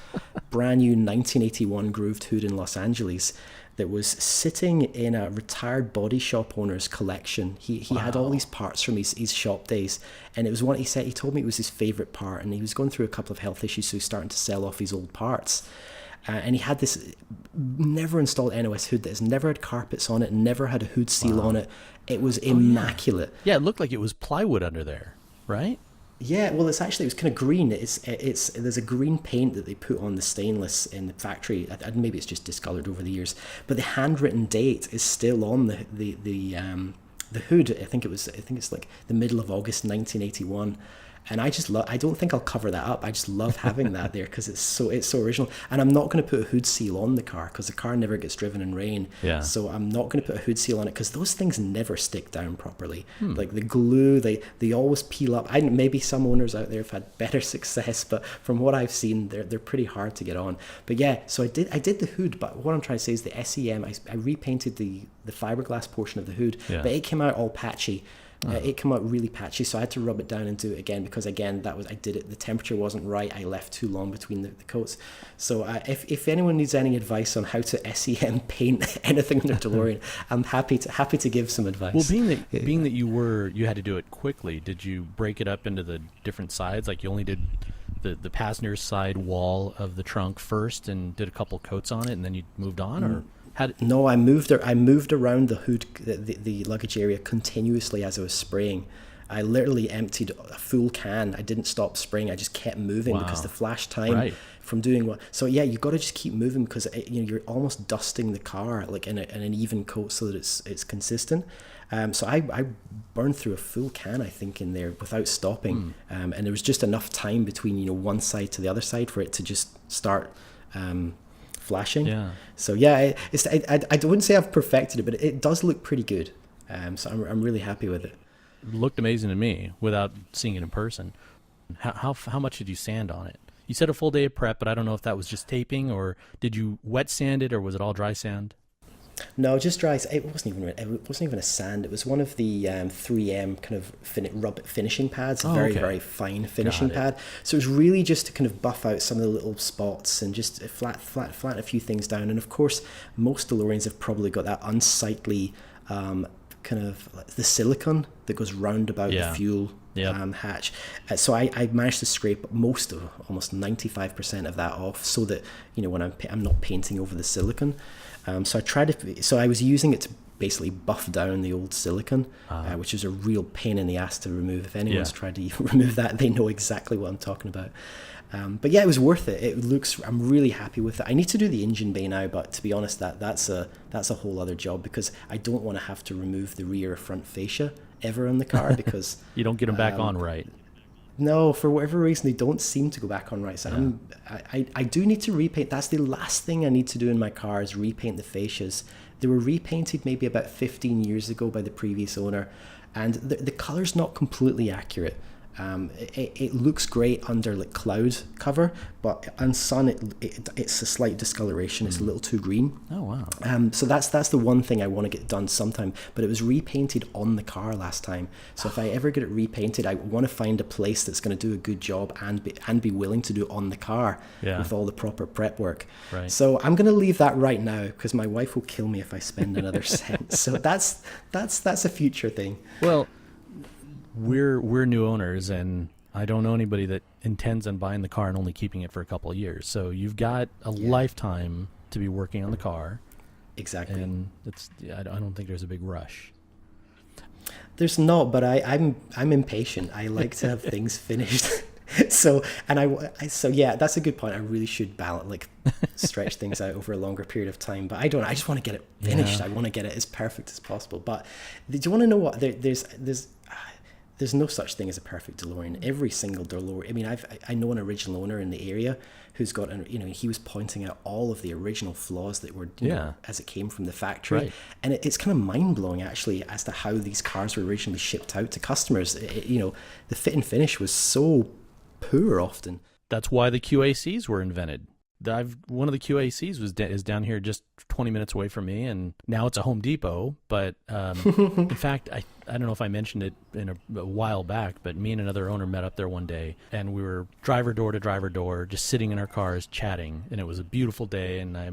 brand new 1981 grooved hood in Los Angeles that was sitting in a retired body shop owner's collection. He had all these parts from his shop days, and it was one he told me it was his favorite part, and he was going through a couple of health issues, so he's starting to sell off his old parts. And he had this never installed NOS hood that has never had carpets on it, never had a hood seal on it. It was immaculate. Yeah, it looked like it was plywood under there, right? Yeah, well, it was kind of green. There's a green paint that they put on the stainless in the factory. Maybe it's just discolored over the years, but the handwritten date is still on the hood. I think it's like the middle of August 1981. And I don't think I'll cover that up. I just love having that there because it's so original. And I'm not going to put a hood seal on the car because the car never gets driven in rain. Yeah. So I'm not going to put a hood seal on it because those things never stick down properly. Like the glue, they always peel up. Maybe some owners out there have had better success, but from what I've seen, they're pretty hard to get on. But yeah, so I did the hood. But what I'm trying to say is the SEM. I repainted the fiberglass portion of the hood, but it came out all patchy. It came out really patchy, so I had to rub it down and do it again because again I did it. The temperature wasn't right. I left too long between the coats. So if anyone needs any advice on how to SEM paint anything in their DeLorean, I'm happy to give some advice. Well, being that you had to do it quickly, did you break it up into the different sides? Like you only did the passenger side wall of the trunk first and did a couple coats on it, and then you moved on, or? No, I moved around the hood, the luggage area continuously as I was spraying. I literally emptied a full can. I didn't stop spraying. I just kept moving because the flash time from doing what. So yeah, you've got to just keep moving because you're almost dusting the car like in an even coat so that it's consistent. So I burned through a full can, I think, in there without stopping, and there was just enough time between one side to the other side for it to just start. Flashing. Yeah. So yeah, I wouldn't say I've perfected it, but it does look pretty good. So I'm really happy with it. It looked amazing to me without seeing it in person. How much did you sand on it? You said a full day of prep, but I don't know if that was just taping or did you wet sand it or was it all dry sand? No, just dry. It wasn't even a sand. It was one of the 3M kind of rub finishing pads, very fine finishing pad. So it was really just to kind of buff out some of the little spots and just flatten a few things down. And of course, most DeLoreans have probably got that unsightly kind of the silicone that goes round about the fuel hatch. So I managed to scrape almost 95% of that off, so that when I'm not painting over the silicone. So I was using it to basically buff down the old silicone, which is a real pain in the ass to remove. If anyone's tried to remove that, they know exactly what I'm talking about. But yeah, it was worth it. I'm really happy with it. I need to do the engine bay now, but to be honest, that's a whole other job because I don't want to have to remove the rear or front fascia ever on the car because you don't get them back on right. No, for whatever reason, they don't seem to go back on right. So I do need to repaint. That's the last thing I need to do in my car is repaint the fascias. They were repainted maybe about 15 years ago by the previous owner, and the color's not completely accurate. It looks great under like cloud cover, but on sun it's a slight discoloration. It's a little too green. Oh wow. So that's the one thing I want to get done sometime. But it was repainted on the car last time. So if I ever get it repainted, I want to find a place that's going to do a good job and be willing to do it on the car with all the proper prep work. Right. So I'm going to leave that right now because my wife will kill me if I spend another cent. So that's a future thing. Well, we're new owners, and I don't know anybody that intends on buying the car and only keeping it for a couple of years. So you've got a lifetime to be working on the car. Exactly. And I don't think there's a big rush. There's not, but I'm impatient. I like to have things finished. So, so yeah, that's a good point. I really should balance, like, stretch things out over a longer period of time. But I don't. I just want to get it finished. Yeah. I want to get it as perfect as possible. But do you want to know what? There's no such thing as a perfect DeLorean. Every single DeLorean. I mean, I know an original owner in the area who's got he was pointing out all of the original flaws that were as it came from the factory, Right. and it's kind of mind blowing actually as to how these cars were originally shipped out to customers. The fit and finish was so poor often. That's why the QACs were invented. One of the QACs is down here just 20 minutes away from me, and now it's a Home Depot. But in fact, I don't know if I mentioned it in a while back, but me and another owner met up there one day, and we were driver door to driver door, just sitting in our cars chatting, and it was a beautiful day, and I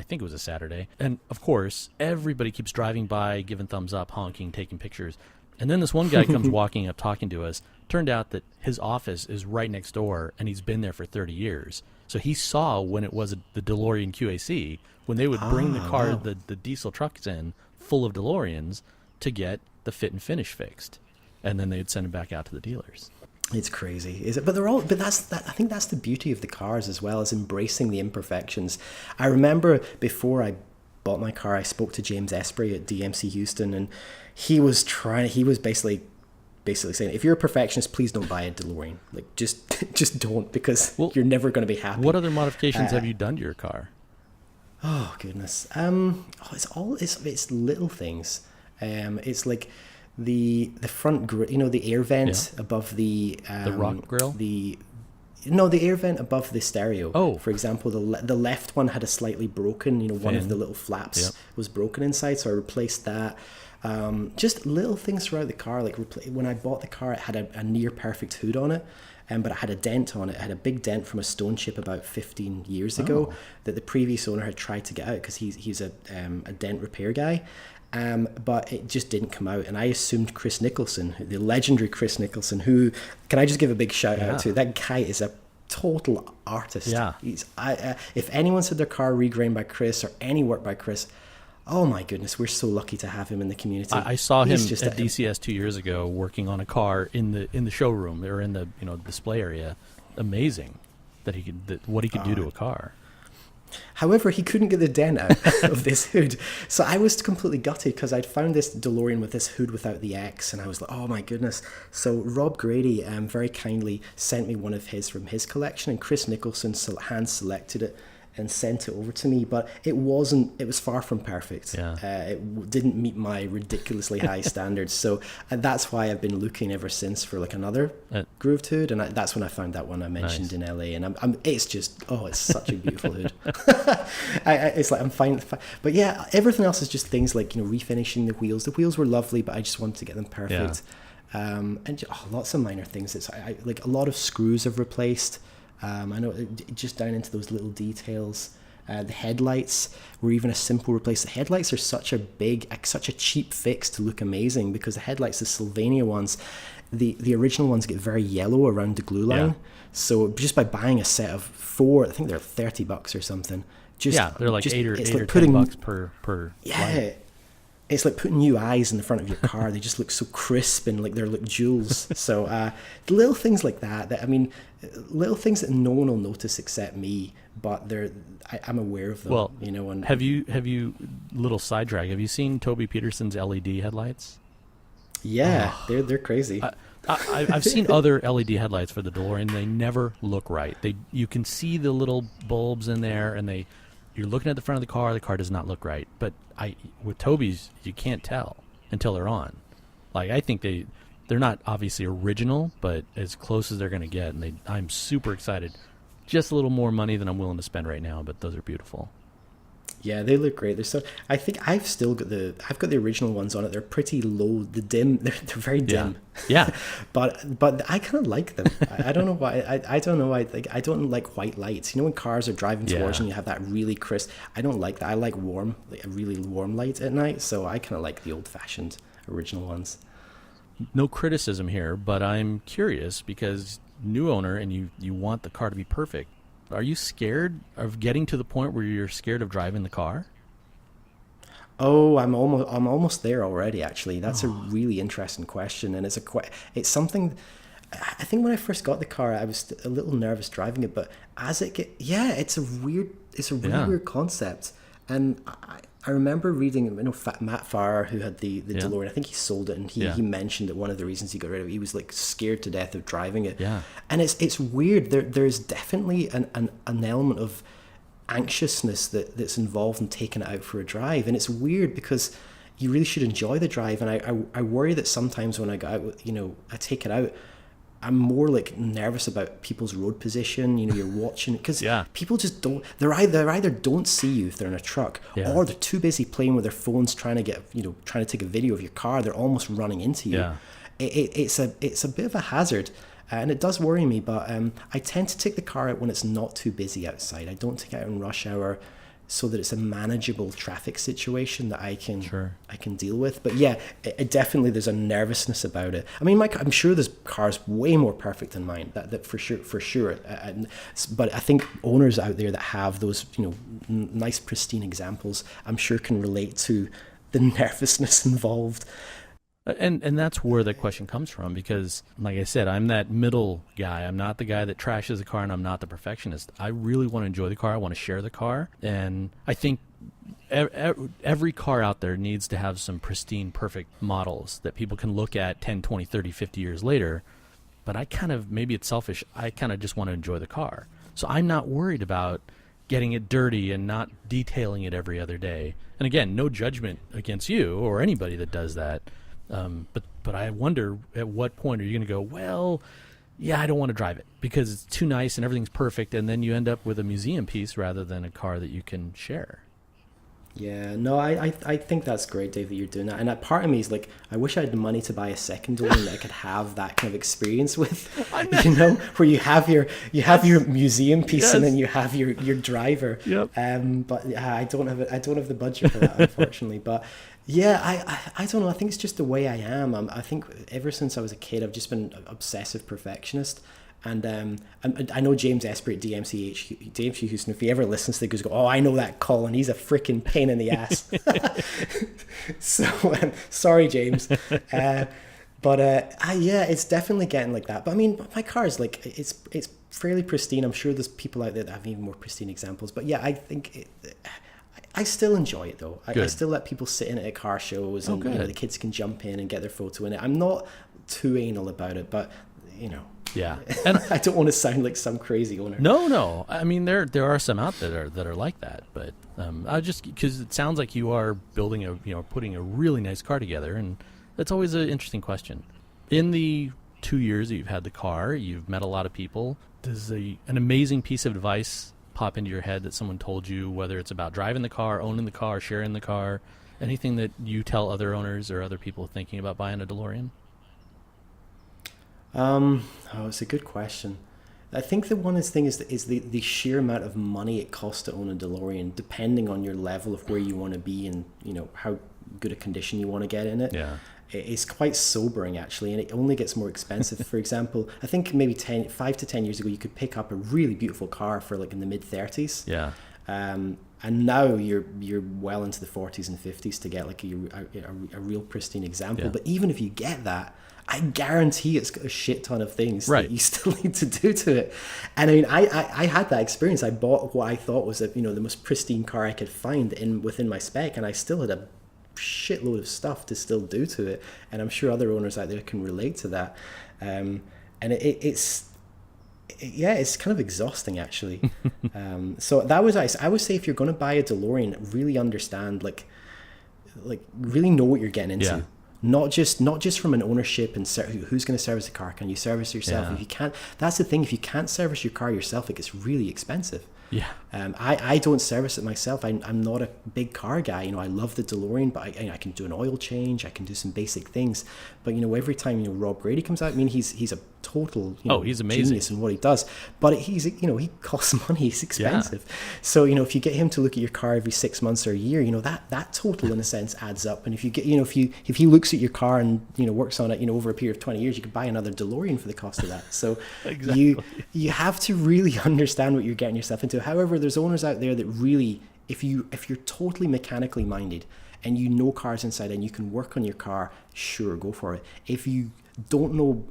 think it was a Saturday. And of course, everybody keeps driving by, giving thumbs up, honking, taking pictures. And then this one guy comes walking up, talking to us. Turned out that his office is right next door, and he's been there for 30 years. So he saw when it was the DeLorean QAC, when they would bring the car, wow. the diesel trucks in full of DeLoreans to get the fit and finish fixed. And then they'd send them back out to the dealers. It's crazy, is it? But I think that's the beauty of the cars as well, as embracing the imperfections. I remember before I bought my car, I spoke to James Esprey at DMC Houston, and he was basically saying, if you're a perfectionist, please don't buy a DeLorean. Like, just don't, because you're never going to be happy. What other modifications have you done to your car? Oh goodness. It's little things. It's like the front grill, the air vent above the rock grill. The air vent above the stereo. Oh, for example, the left one had a slightly broken. One of the little flaps was broken inside, so I replaced that. Just little things throughout the car. Like when I bought the car, it had a near perfect hood on it, but it had a dent on it. It had a big dent from a stone chip about 15 years ago that the previous owner had tried to get out, because he's a dent repair guy. But it just didn't come out, and I assumed Chris Nicholson, the legendary Chris Nicholson, who, can I just give a big shout out to? That guy is a total artist. Yeah. If anyone's had their car regrained by Chris or any work by Chris, oh my goodness, we're so lucky to have him in the community. I saw him at DCS 2 years ago working on a car in the showroom or in the display area. Amazing what he could do to a car. However, he couldn't get the dent out of this hood. So I was completely gutted, because I'd found this DeLorean with this hood without the X, and I was like, oh my goodness. So Rob Grady very kindly sent me one of his from his collection, and Chris Nicholson hand selected it and sent it over to me, but it was far from perfect. It didn't meet my ridiculously high standards, so that's why I've been looking ever since for like another grooved hood, and that's when I found that one I mentioned in LA, and it's just, it's such a beautiful hood. It's like I'm fine, but yeah, everything else is just things like refinishing the wheels were lovely, but I just wanted to get them perfect. And lots of minor things. It's like a lot of screws I've replaced. I know, just down into those little details. The headlights were even a simple replace. The headlights are such a cheap fix to look amazing, because the headlights, the Sylvania ones, the original ones get very yellow around the glue line. So just by buying a set of 4, I think they're $30 or something. They're like $8 or $10 per light. It's like putting new eyes in the front of your car. They just look so crisp and like they're like jewels. So little things like that, little things that no one will notice except me, but I'm aware of them. Well, And have you little side drag? Have you seen Toby Peterson's LED headlights? Yeah, they're crazy. I've seen other LED headlights for the DeLorean. They never look right. You can see the little bulbs in there, and you're looking at the front of the car does not look right. But with Toby's, you can't tell until they're on. Like, I think they're not obviously original, but as close as they're going to get, and I'm super excited. Just a little more money than I'm willing to spend right now, but those are beautiful. Yeah, they look great. I think I've got the original ones on it. They're pretty low. The dim, they're very dim. Yeah. but I kind of like them. I don't know why. I don't know. I don't like white lights. When cars are driving towards you and you have that really crisp. I don't like that. I like warm, like a really warm light at night. So I kind of like the old-fashioned original ones. No criticism here, but I'm curious, because new owner and you want the car to be perfect. Are you scared of getting to the point where you're scared of driving the car? Oh, I'm almost there already. Actually, that's a really interesting question, and it's something. I think when I first got the car, I was a little nervous driving it, but as it it's a really weird concept. And I remember reading, Matt Farrer, who had the DeLorean, I think he sold it, and he mentioned that one of the reasons he got rid of it, he was like scared to death of driving it. Yeah. And it's weird. There's definitely an element of anxiousness that's involved in taking it out for a drive. And it's weird because you really should enjoy the drive. And I worry that sometimes when I go out, I take it out, I'm more like nervous about people's road position. You're watching, because people just don't. They're either don't see you if they're in a truck, or they're too busy playing with their phones trying to take a video of your car. They're almost running into you. Yeah. It's a bit of a hazard, and it does worry me. But I tend to take the car out when it's not too busy outside. I don't take it out in rush hour, so that it's a manageable traffic situation that I can deal with. But yeah, it definitely, there's a nervousness about it. I mean, I'm sure there's cars way more perfect than mine, that for sure. But I think owners out there that have those, nice pristine examples, I'm sure can relate to the nervousness involved. And that's where the question comes from, because, like I said, I'm that middle guy. I'm not the guy that trashes the car, and I'm not the perfectionist. I really want to enjoy the car. I want to share the car. And I think every car out there needs to have some pristine, perfect models that people can look at 10, 20, 30, 50 years later. But maybe it's selfish, I kind of just want to enjoy the car. So I'm not worried about getting it dirty and not detailing it every other day. And again, no judgment against you or anybody that does that. But I wonder, at what point are you going to go, well, yeah, I don't want to drive it because it's too nice and everything's perfect, and then you end up with a museum piece rather than a car that you can share. Yeah, no, I think that's great, Dave, that you're doing that. And that part of me is like, I wish I had the money to buy a second one that I could have that kind of experience with, where you have your museum piece and then you have your driver. Yep. But yeah, I don't have the budget for that, unfortunately. But yeah, I don't know. I think it's just the way I am. I think ever since I was a kid, I've just been an obsessive perfectionist. And I know James Esprit at DMC Houston, if he ever listens to it, goes, oh, I know that Colin. He's a freaking pain in the ass. So sorry, James. But it's definitely getting like that. But I mean, my car is like, it's fairly pristine. I'm sure there's people out there that have even more pristine examples. But yeah, I think I still enjoy it though. I still let people sit in it at car shows, and the kids can jump in and get their photo in it. I'm not too anal about it, but yeah, and I don't want to sound like some crazy owner. No. I mean, there are some out there that are like that, but I just, because it sounds like you are building putting a really nice car together, and that's always an interesting question. In the 2 years that you've had the car, you've met a lot of people. Does an amazing piece of advice pop into your head that someone told you, whether it's about driving the car, owning the car, sharing the car, anything that you tell other owners or other people thinking about buying a DeLorean? It's a good question. I think the one thing is the sheer amount of money it costs to own a DeLorean, depending on your level of where you want to be and how good a condition you want to get in it. Yeah, it's quite sobering actually, and it only gets more expensive. For example, I think maybe 5 to 10 years ago, you could pick up a really beautiful car for like in the mid-30s. Yeah. And now you're well into the 40s and 50s to get like a real pristine example. Yeah. But even if you get that, I guarantee it's got a shit ton of things that you still need to do to it. And I mean, I had that experience. I bought what I thought was the most pristine car I could find within my spec, and I still had a shitload of stuff to still do to it. And I'm sure other owners out there can relate to that. And it's kind of exhausting actually. So that was I would say, if you're going to buy a DeLorean, really understand, like really know what you're getting into. Yeah. Not just from an ownership and who's going to service the car. Can you service yourself? Yeah. If you can't, that's the thing. If you can't service your car yourself, it gets really expensive. Yeah. I don't service it myself. I'm not a big car guy. I love the DeLorean, but I can do an oil change. I can do some basic things. But every time Rob Grady comes out, I mean, he's a total he's amazing, genius in what he does. But he's he costs money. He's expensive. Yeah. So if you get him to look at your car every 6 months or a year, that total in a sense adds up. And if you get if he looks at your car and works on it over a period of 20 years, you could buy another DeLorean for the cost of that. So exactly. you have to really understand what you're getting yourself into. However, there's owners out there that really, if you're totally mechanically minded and cars inside and you can work on your car, sure, go for it. If you don't know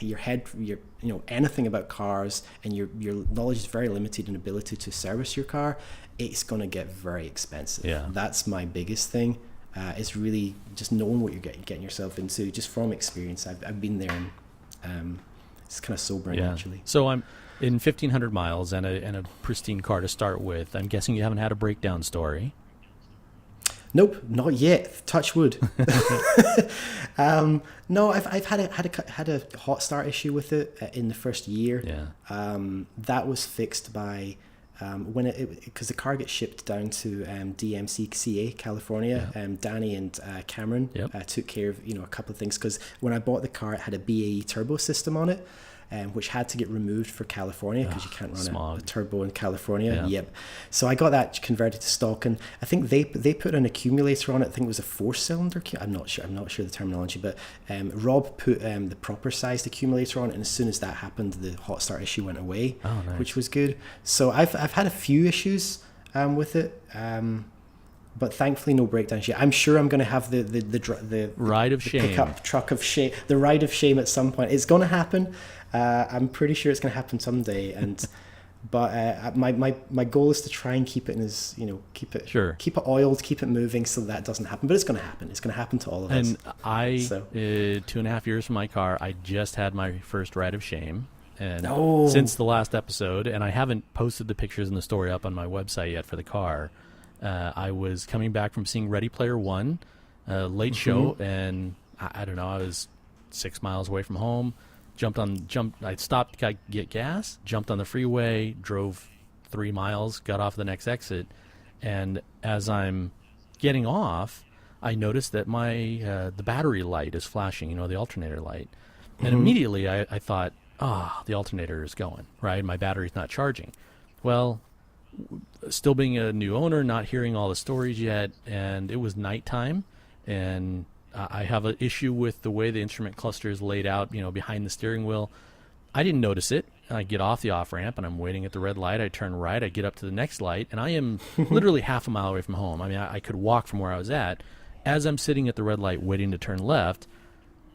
anything about cars, and your knowledge is very limited in ability to service your car, it's going to get very expensive. Yeah. That's my biggest thing. Is really just knowing what you're getting yourself into, just from experience. I've been there, and it's kind of sobering, actually. So I'm in 1,500 miles and a pristine car to start with. I'm guessing you haven't had a breakdown story. Nope, not yet. Touch wood. No, I've had a hot start issue with it in the first year. Yeah. That was fixed by because the car gets shipped down to DMCCA, California. Yeah. Danny and Cameron took care of a couple of things, because when I bought the car, it had a BAE turbo system on it, which had to get removed for California, because you can't run a turbo in California. Yeah. Yep. So I got that converted to stock, and I think they put an accumulator on it. I think it was a 4-cylinder. I'm not sure the terminology, but Rob put the proper sized accumulator on it, and as soon as that happened, the hot start issue went away, which was good. So I've had a few issues with it. But thankfully, no breakdowns yet. I'm sure I'm going to have the ride of shame, pickup truck of shame, the ride of shame at some point. It's going to happen. I'm pretty sure it's going to happen someday. But my goal is to try and keep it keep it oiled, keep it moving, so that doesn't happen. But it's going to happen. It's going to happen to all of us. And 2.5 years from my car, I just had my first ride of shame. And since the last episode, and I haven't posted the pictures and the story up on my website yet for the car. I was coming back from seeing Ready Player One, late show, and I don't know, I was 6 miles away from home, I stopped to get gas, jumped on the freeway, drove 3 miles, got off the next exit, and as I'm getting off, I noticed that my the battery light is flashing, the alternator light, and immediately I thought, the alternator is going, right? My battery's not charging. Well, still being a new owner, not hearing all the stories yet, and it was nighttime, and I have an issue with the way the instrument cluster is laid out, behind the steering wheel. I didn't notice it. I get off the off-ramp, and I'm waiting at the red light. I turn right. I get up to the next light, and I am literally half a mile away from home. I mean, I could walk from where I was at. As I'm sitting at the red light waiting to turn left,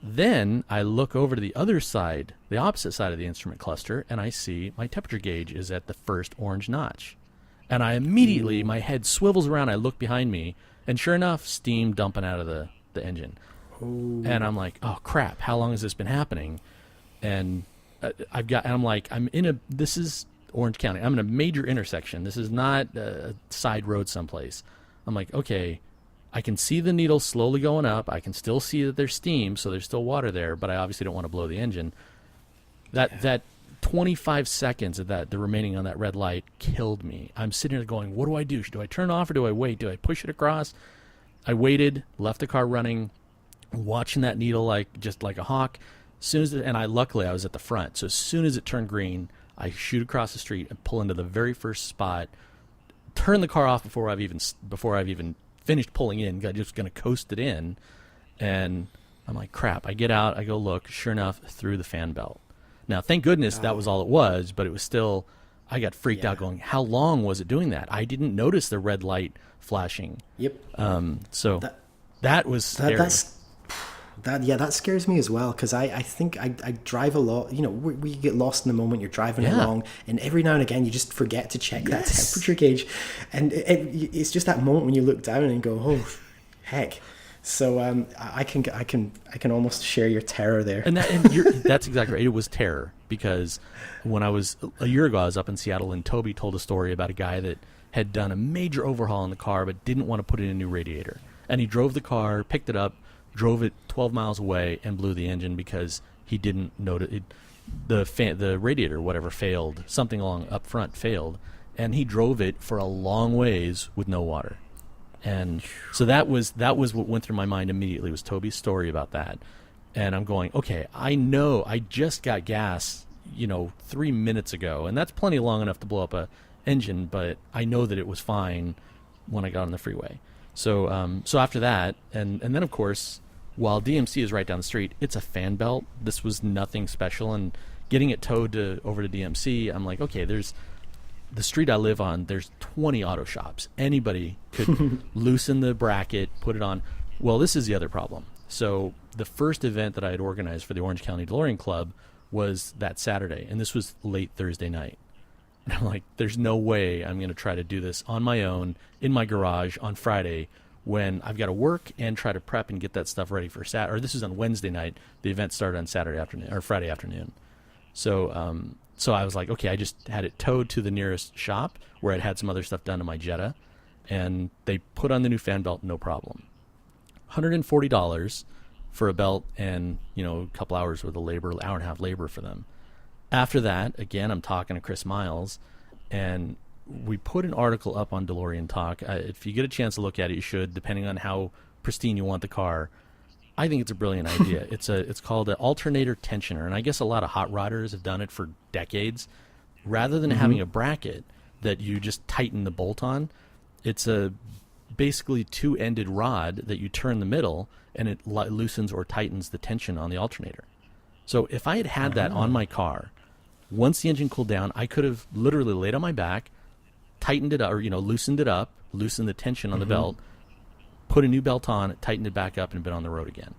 then I look over to the other side, the opposite side of the instrument cluster, and I see my temperature gauge is at the first orange notch. And I immediately, my head swivels around, I look behind me, and sure enough, steam dumping out of the engine. And I'm like, oh crap, how long has this been happening? And this is Orange County. I'm in a major intersection. This is not a side road someplace. I'm like, okay, I can see the needle slowly going up. I can still see that there's steam, so there's still water there, but I obviously don't want to blow the engine. That 25 seconds of the remaining on that red light killed me. I'm sitting there going, what do I do? Do I turn off or do I wait? Do I push it across? I waited, left the car running, watching that needle like a hawk. Luckily I was at the front. So as soon as it turned green, I shoot across the street and pull into the very first spot, turn the car off before I've even finished pulling in. I'm just going to coast it in. And I'm like, crap. I get out, I go look, sure enough, through the fan belt. Now, thank goodness that was all it was, but it was still, I got freaked out going, how long was it doing that? I didn't notice the red light flashing. Yep. So that was scary. That scares me as well, because I think I drive a lot. We get lost in the moment. You're driving along, and every now and again you just forget to check that temperature gauge, and it's just that moment when you look down and go, oh, heck. So I can almost share your terror there. And that's exactly right. It was terror, because when a year ago, I was up in Seattle, and Toby told a story about a guy that had done a major overhaul on the car but didn't want to put in a new radiator. And he drove the car, picked it up, drove it 12 miles away, and blew the engine because he didn't notice it. The radiator, whatever, failed. Something along up front failed, and he drove it for a long ways with no water. And so that was what went through my mind immediately, was Toby's story about that. And I'm going, okay, I know I just got gas, 3 minutes ago, and that's plenty long enough to blow up a engine, but I know that it was fine when I got on the freeway. So so after that, and then of course, while DMC is right down the street, it's a fan belt. This was nothing special, and getting it towed over to DMC, I'm like, okay, there's the street I live on, there's 20 auto shops. Anybody could loosen the bracket, put it on. Well, this is the other problem. So the first event that I had organized for the Orange County DeLorean Club was that Saturday, and this was late Thursday night. And I'm like, there's no way I'm going to try to do this on my own in my garage on Friday when I've got to work and try to prep and get that stuff ready for Saturday. Or this is on Wednesday night. The event started on Saturday afternoon or Friday afternoon. So so I was like, okay, I just had it towed to the nearest shop where I'd had some other stuff done to my Jetta, and they put on the new fan belt, no problem. $140 for a belt and, a couple hours worth of labor, hour and a half labor for them. After that, again, I'm talking to Chris Miles, and we put an article up on DeLorean Talk. If you get a chance to look at it, you should, depending on how pristine you want the car. I think it's a brilliant idea. It's called an alternator tensioner, and I guess a lot of hot rodders have done it for decades. Rather than having a bracket that you just tighten the bolt on, it's a basically two-ended rod that you turn the middle, and it loosens or tightens the tension on the alternator. So if I had that on my car, once the engine cooled down, I could have literally laid on my back, tightened it up, or loosened it up, loosened the tension on the belt, put a new belt on, tightened it back up, and been on the road again.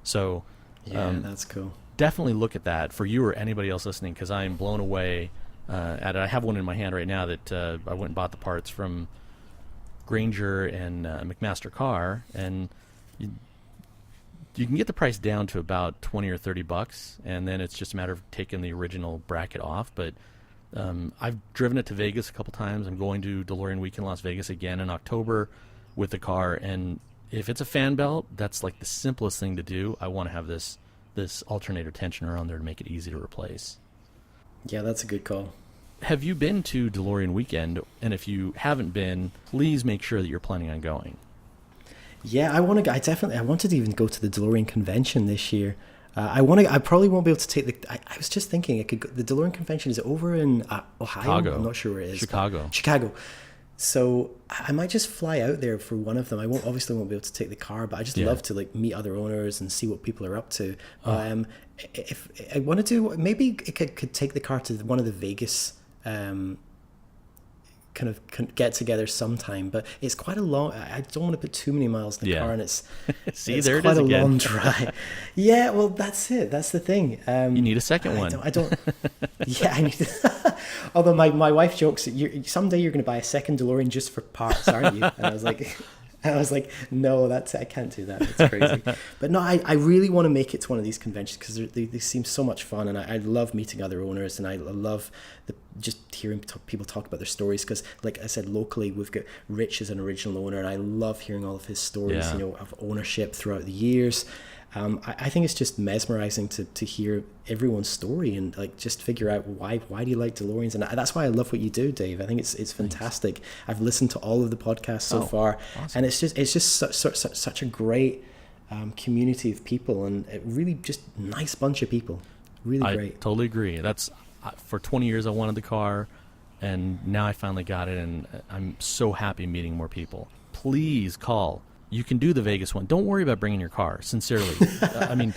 So that's cool. Definitely look at that for you or anybody else listening, because I am blown away at it. I have one in my hand right now that I went and bought the parts from Granger and McMaster Car, and you can get the price down to about $20 or $30, and then it's just a matter of taking the original bracket off. But I've driven it to Vegas a couple times. I'm going to DeLorean Week in Las Vegas again in October with the car, and if it's a fan belt, that's like the simplest thing to do. I want to have this alternator tensioner on there to make it easy to replace. Yeah, that's a good call. Have you been to DeLorean Weekend? And if you haven't been, please make sure that you're planning on going. Yeah, I wanted to even go to the DeLorean convention this year. I probably won't be able to take I was just thinking the DeLorean convention is over in Ohio. Chicago. I'm not sure where it is. Chicago. So I might just fly out there for one of them. I obviously won't be able to take the car, but I just love to meet other owners and see what people are up to. If I wanted to, maybe it could take the car to one of the Vegas kind of get together sometime, but it's quite a long. I don't want to put too many miles in the car, and it's it's there quite it is a long drive. Yeah, well, that's it. That's the thing. You need a second one. I don't. Yeah, I need. Although my wife jokes, someday you're going to buy a second DeLorean just for parts, aren't you? And I was like, no, I can't do that. It's crazy. But no, I really want to make it to one of these conventions because they seem so much fun, and I love meeting other owners, and I love just hearing people talk about their stories. Because, like I said, locally we've got Rich as an original owner, and I love hearing all of his stories, of ownership throughout the years. I think it's just mesmerizing to hear everyone's story and just figure out why do you like DeLoreans, and that's why I love what you do, Dave. I think it's fantastic. I've listened to all of the podcasts so far, awesome. And it's just such a great community of people, and a really just nice bunch of people. Really great. I totally agree. That's for 20 years I wanted the car, and now I finally got it, and I'm so happy meeting more people. Please call. You can do the Vegas one. Don't worry about bringing your car, sincerely. I mean,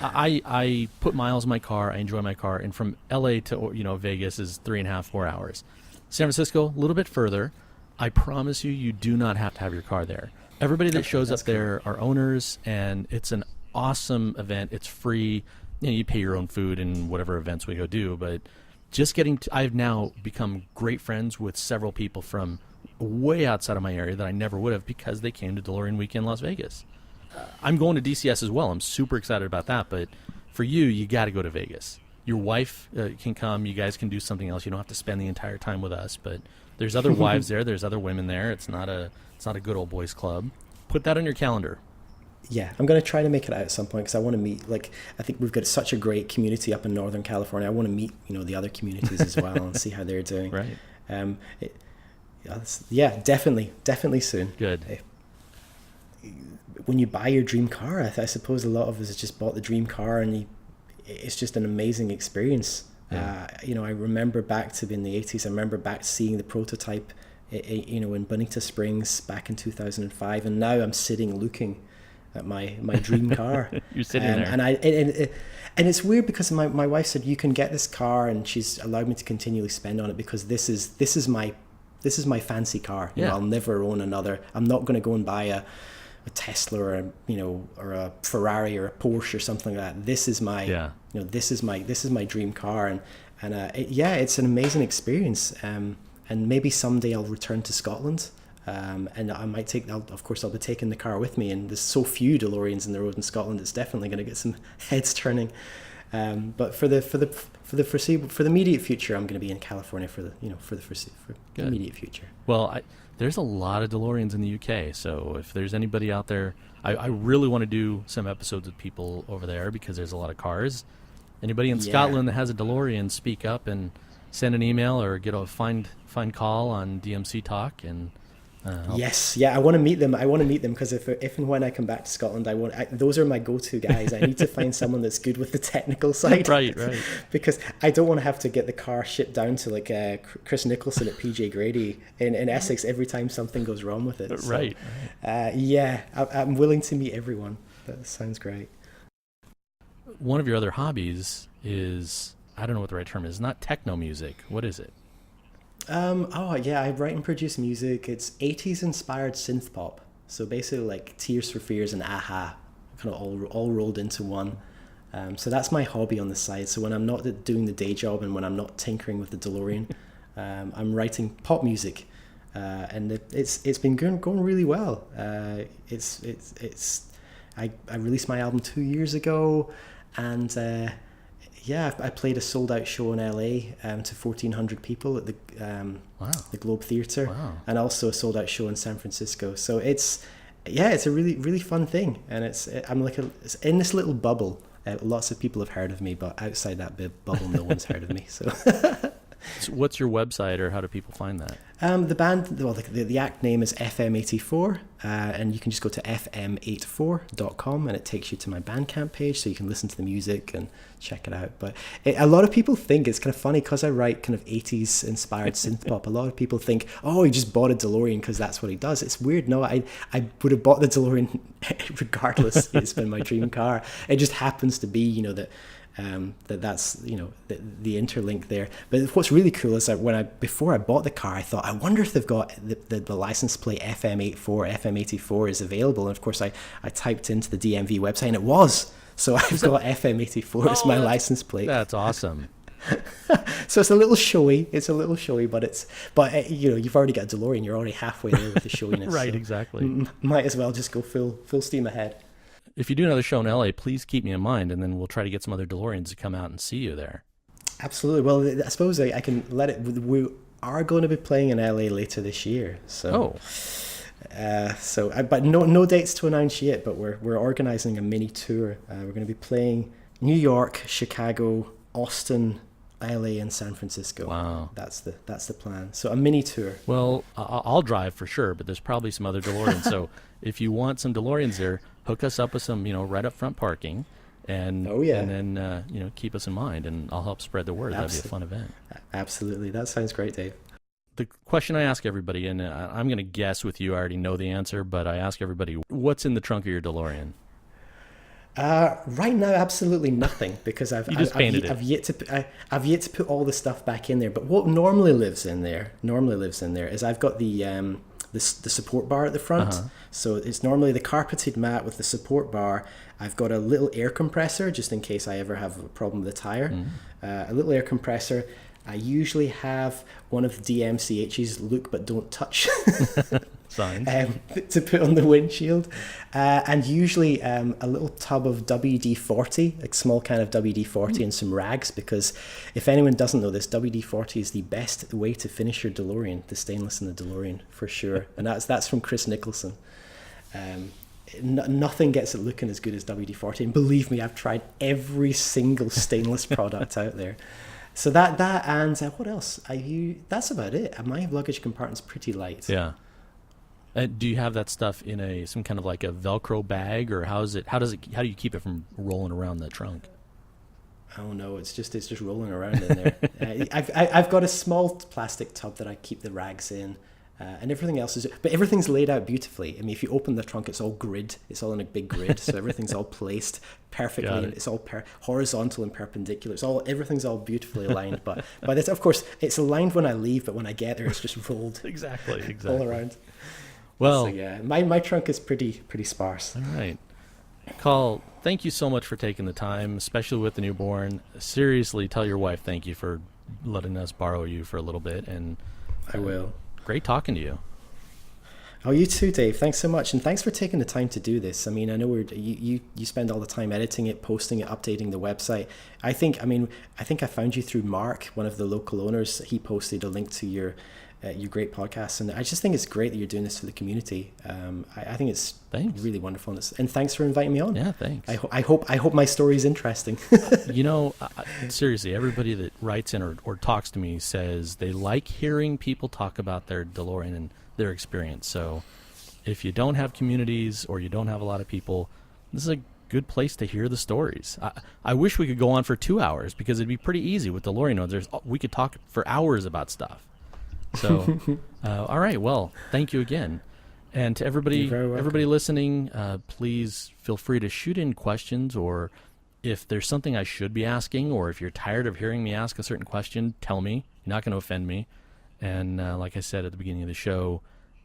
I put miles in my car. I enjoy my car. And from LA to Vegas is 3.5-4 hours. San Francisco, a little bit further. I promise you do not have to have your car there. Everybody that shows up there are owners, and it's an awesome event. It's free. You pay your own food and whatever events we go do. But just I've now become great friends with several people from way outside of my area that I never would have because they came to DeLorean Weekend Las Vegas. I'm going to DCS as well. I'm super excited about that. But for you got to go to Vegas. Your wife can come. You guys can do something else. You don't have to spend the entire time with us. But there's other wives there. There's other women there. It's not a good old boys club. Put that on your calendar. Yeah, I'm going to try to make it out at some point because I want to meet, I think we've got such a great community up in Northern California. I want to meet, the other communities as well and see how they're doing. Right. Definitely soon. Good. When you buy your dream car, I suppose a lot of us have just bought the dream car, and it's just an amazing experience. Yeah. I remember back to in the 80s. I remember back seeing the prototype, in Bonita Springs back in 2005, and now I'm sitting looking at my dream car. You're sitting there, and it's weird because my wife said you can get this car, and she's allowed me to continually spend on it because this is my fancy car. I'll never own another. I'm not going to go and buy a Tesla or or a Ferrari or a Porsche or something like that. This is my this is my dream car, and it's an amazing experience. And maybe someday I'll return to Scotland. And I might I'll be taking the car with me, and there's so few DeLoreans in the road in Scotland, it's definitely going to get some heads turning. But for the immediate future, I'm going to be in California for the immediate future. Well, there's a lot of DeLoreans in the UK, so if there's anybody out there, I really want to do some episodes with people over there because there's a lot of cars. Anybody in Scotland that has a DeLorean, speak up and send an email or get a find call on DMC Talk and. I want to meet them. Because if and when I come back to Scotland, those are my go-to guys. I need to find someone that's good with the technical side. Right. Because I don't want to have to get the car shipped down to like Chris Nicholson at PJ Grady in Essex every time something goes wrong with it. So, right. I'm willing to meet everyone. That sounds great. One of your other hobbies is, I don't know what the right term is, not techno music. What is it? I write and produce music. It's 80s inspired synth pop. So basically like Tears for Fears and Aha, kind of all rolled into one. So that's my hobby on the side. So when I'm not doing the day job and when I'm not tinkering with the DeLorean, I'm writing pop music, and it's been going really well. I released my album 2 years ago, and I played a sold-out show in LA to 1,400 people at the Globe Theatre, and also a sold-out show in San Francisco. So it's a really, really fun thing, and it's in this little bubble. Lots of people have heard of me, but outside that bubble, no one's heard of me. So. So what's your website, or how do people find that? The band, the act name is FM84, and you can just go to fm84.com, and it takes you to my Bandcamp page, so you can listen to the music and check it out. But a lot of people think it's kind of funny because I write kind of 80s inspired synth pop. A lot of people think, oh, he just bought a DeLorean because that's what he does. It's weird. No, I would have bought the DeLorean regardless. It's been my dream car. It just happens to be, that's the interlink there. But what's really cool is that before I bought the car, I thought, I wonder if they've got the license plate FM84 is available. And of course I typed into the DMV website and it was. So I've got FM84 as my license plate. That's awesome. So it's a little showy, but you've already got a DeLorean, you're already halfway there with the showiness. Right, so exactly. Might as well just go full steam ahead. If you do another show in LA, please keep me in mind, and then we'll try to get some other DeLoreans to come out and see you there. Absolutely. Well, I suppose I can let it. We are going to be playing in LA later this year. So, but no dates to announce yet. But we're organizing a mini tour. We're going to be playing New York, Chicago, Austin, LA, and San Francisco. Wow, that's the plan. So a mini tour. Well, I'll drive for sure, but there's probably some other DeLoreans. So if you want some DeLoreans there, hook us up with some, right up front parking, and and then keep us in mind, and I'll help spread the word. That'd be a fun event. Absolutely, that sounds greght, Dave. The question I ask everybody, and I'm going to guess with you, I already know the answer, but I ask everybody, what's in the trunk of your DeLorean? Right now, absolutely nothing, because I've yet to put all the stuff back in there. But what normally lives in there is I've got the support bar at the front. Uh-huh. So it's normally the carpeted mat with the support bar. I've got a little air compressor just in case I ever have a problem with the tire. Mm-hmm. A little air compressor. I usually have one of the DMCH's look but don't touch to put on the windshield, and usually a little tub of WD-40, a small can of WD-40 and some rags, because if anyone doesn't know this, WD-40 is the best way to finish your DeLorean, the stainless in the DeLorean for sure, and that's from Chris Nicholson. Nothing gets it looking as good as WD-40, and believe me, I've tried every single stainless product out there. So that and what else? That's about it. My luggage compartment's pretty light. Yeah. Do you have that stuff in some kind of like a Velcro bag, or how do you keep it from rolling around the trunk? Oh no, it's just rolling around in there. I've got a small plastic tub that I keep the rags in. And everything else but everything's laid out beautifully. I mean, if you open the trunk, it's all grid. It's all in a big grid, so everything's all placed perfectly. And it's all horizontal and perpendicular. Everything's all beautifully aligned. But it's, of course, it's aligned when I leave, but when I get there, it's just rolled exactly all around. Well, So yeah, my trunk is pretty sparse. all right. Call, thank you so much for taking the time, especially with the newborn. Seriously, tell your wife thank you for letting us borrow you for a little bit. And I will. Great talking to you. Oh, you too, Dave. Thanks so much, and thanks for taking the time to do this. I mean, I know you spend all the time editing it, posting it, updating the website. I think I found you through Mark, one of the local owners. He posted a link to your great podcast, and I just think it's great that you're doing this for the community. I think it's really wonderful, and thanks for inviting me on. Yeah, thanks. I hope my story is interesting. Seriously, everybody that writes in or talks to me says they like hearing people talk about their DeLorean and their experience. So if you don't have communities or you don't have a lot of people, this is a good place to hear the stories. I wish we could go on for 2 hours because it'd be pretty easy with DeLorean owners. We could talk for hours about stuff. So, all right. Well, thank you again. And to everybody listening, please feel free to shoot in questions, or if there's something I should be asking, or if you're tired of hearing me ask a certain question, tell me. You're not going to offend me. And like I said at the beginning of the show,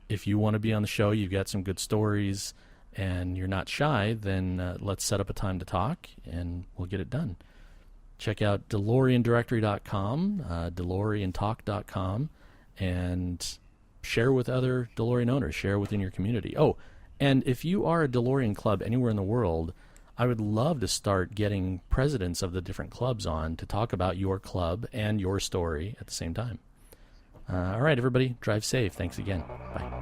if you want to be on the show, you've got some good stories, and you're not shy, then let's set up a time to talk, and we'll get it done. Check out DeLoreanDirectory.com, DeLoreanTalk.com, and share with other DeLorean owners. Share within your community. Oh, and if you are a DeLorean club anywhere in the world, I would love to start getting presidents of the different clubs on to talk about your club and your story at the same time. All right, everybody, drive safe. Thanks again. Bye.